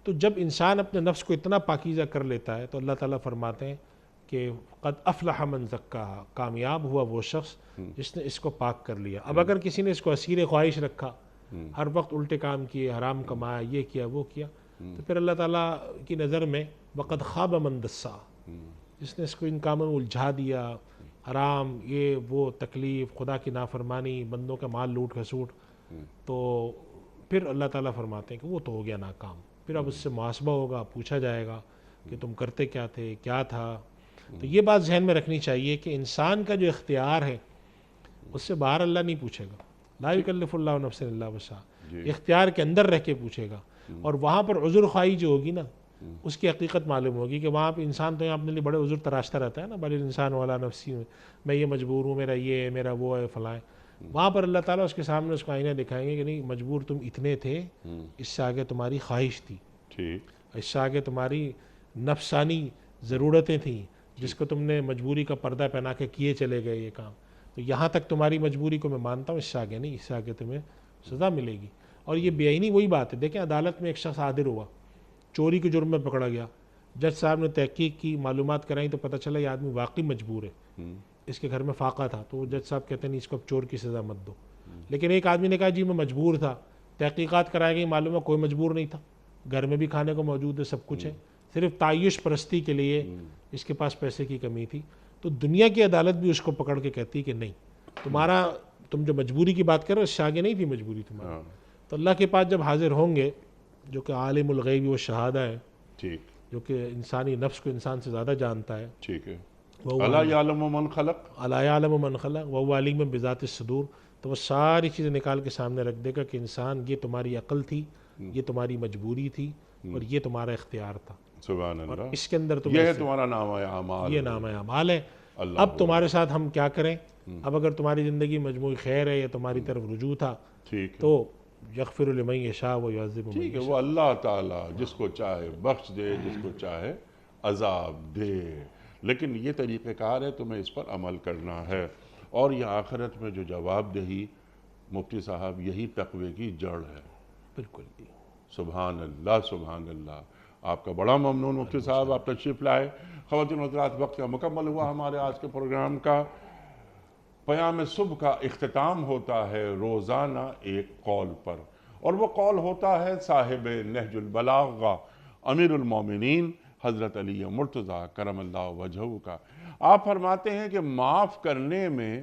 تو جب انسان اپنے نفس کو اتنا پاکیزہ کر لیتا ہے تو اللہ تعالیٰ فرماتے ہیں کہ قد افلح من زکاہا، کامیاب ہوا وہ شخص جس نے اس کو پاک کر لیا۔ اب اگر کسی نے اس کو اسیر خواہش رکھا، ہر وقت الٹے کام کیے، حرام کمایا، یہ کیا وہ کیا، تو پھر اللہ تعالیٰ کی نظر میں وقد خاب من دساہا، جس نے اس کو ان کاموں میں الجھا دیا، حرام، یہ وہ، تکلیف، خدا کی نافرمانی، بندوں کا مال لوٹ کھسوٹ، تو پھر اللہ تعالیٰ فرماتے ہیں کہ وہ تو ہو گیا ناکام، پھر اب اس سے محاسبہ ہوگا، پوچھا جائے گا کہ تم کرتے کیا تھے، کیا تھا۔ تو یہ بات ذہن میں رکھنی چاہیے کہ انسان کا جو اختیار ہے اس سے باہر اللہ نہیں پوچھے گا، لا یکلف اللہ نفسا الا وسعہا، اختیار کے اندر رہ کے پوچھے گا، اور وہاں پر عذر خواہی جو ہوگی نا اس کی حقیقت معلوم ہوگی کہ وہاں پہ انسان تو اپنے لیے بڑے عذر تراشتا رہتا ہے نا، بل انسان والا نفسی، میں یہ مجبور ہوں، میرا یہ ہے، میرا وہ ہے، فلاں ہے۔ وہاں پر اللہ تعالیٰ اس کے سامنے اس کو آئینہ دکھائیں گے کہ نہیں، مجبور تم اتنے تھے، اس سے آگے تمہاری خواہش تھی، اس سے آگے تمہاری نفسانی ضرورتیں تھیں جس کو تم نے مجبوری کا پردہ پہنا کے کیے چلے گئے یہ کام، تو یہاں تک تمہاری مجبوری کو میں مانتا ہوں، اس سے آگے نہیں، اس سے آگے تمہیں سزا ملے گی۔ اور یہ بے عینی وہی بات ہے، دیکھیں عدالت میں ایک شخص حاضر ہوا، چوری کے جرم میں پکڑا گیا، جج صاحب نے تحقیق کی، معلومات کرائیں تو پتہ چلا یہ آدمی واقعی مجبور ہے، اس کے گھر میں فاقہ تھا، تو وہ جج صاحب کہتے ہیں نہیں، اس کو اب چور کی سزا مت دو۔ لیکن ایک آدمی نے کہا جی میں مجبور تھا، تحقیقات کرائی گئی، معلوم ہے کوئی مجبور نہیں تھا، گھر میں بھی کھانے کو موجود ہے، سب کچھ ہے، صرف تعیش پرستی کے لیے اس کے پاس پیسے کی کمی تھی۔ تو دنیا کی عدالت بھی اس کو پکڑ کے کہتی کہ نہیں، تم جو مجبوری کی بات کر رہے ہو اس سے آگے نہیں تھی مجبوری تمہاری۔ تو اللہ کے پاس جب حاضر ہوں گے، جو کہ عالم الغیب و شہادہ ہے، جو کہ انسانی نفس کو انسان سے زیادہ جانتا ہے، الا یعلم من خلق، الا یعلم من خلق وهو علیم بذات الصدور، تو وہ ساری چیزیں نکال کے سامنے رکھ دے گا کہ انسان یہ تمہاری عقل تھی، یہ تمہاری مجبوری تھی، اور یہ تمہارا اختیار تھا، سبحان اور اللہ، اس کے اندر یہ ہے تمہارا نامہ اعمال، یہ نام اعمال ہے۔ اب تمہارے ساتھ ہم کیا کریں؟ اب اگر تمہاری زندگی مجموعی خیر ہے یا تمہاری طرف رجوع تھا تو یغفر لمن یشاء و یعذب من ٹھیک ہے، وہ اللہ تعالیٰ جس کو چاہے بخش دے، جس کو چاہے عذاب دے، لیکن یہ طریقہ کار ہے، تمہیں اس پر عمل کرنا ہے۔ اور یہ آخرت میں جو جواب دہی، مفتی صاحب، یہی تقوی کی جڑ ہے۔ بالکل، سبحان اللہ، سبحان اللہ۔ آپ کا بڑا ممنون مفتی صاحب، آپ تشریف لائے۔ خواتین و حضرات، وقت کا مکمل ہوا ہمارے آج کے پروگرام کا۔ پیام صبح کا اختتام ہوتا ہے روزانہ ایک قول پر، اور وہ قول ہوتا ہے صاحب نہج البلاغہ امیر المومنین حضرت علی مرتضیٰ کرم اللہ وجہہ کا۔ آپ فرماتے ہیں کہ معاف کرنے میں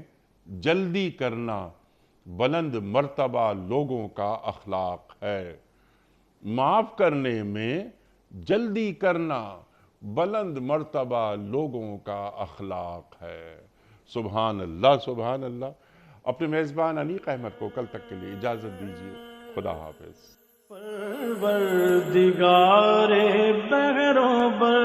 جلدی کرنا بلند مرتبہ لوگوں کا اخلاق ہے۔ معاف کرنے میں جلدی کرنا بلند مرتبہ لوگوں کا اخلاق ہے۔ سبحان اللہ، سبحان اللہ۔ اپنے میزبان انیق احمد کو کل تک کے لیے اجازت دیجیے، خدا حافظ۔ پروردگار بحروں پر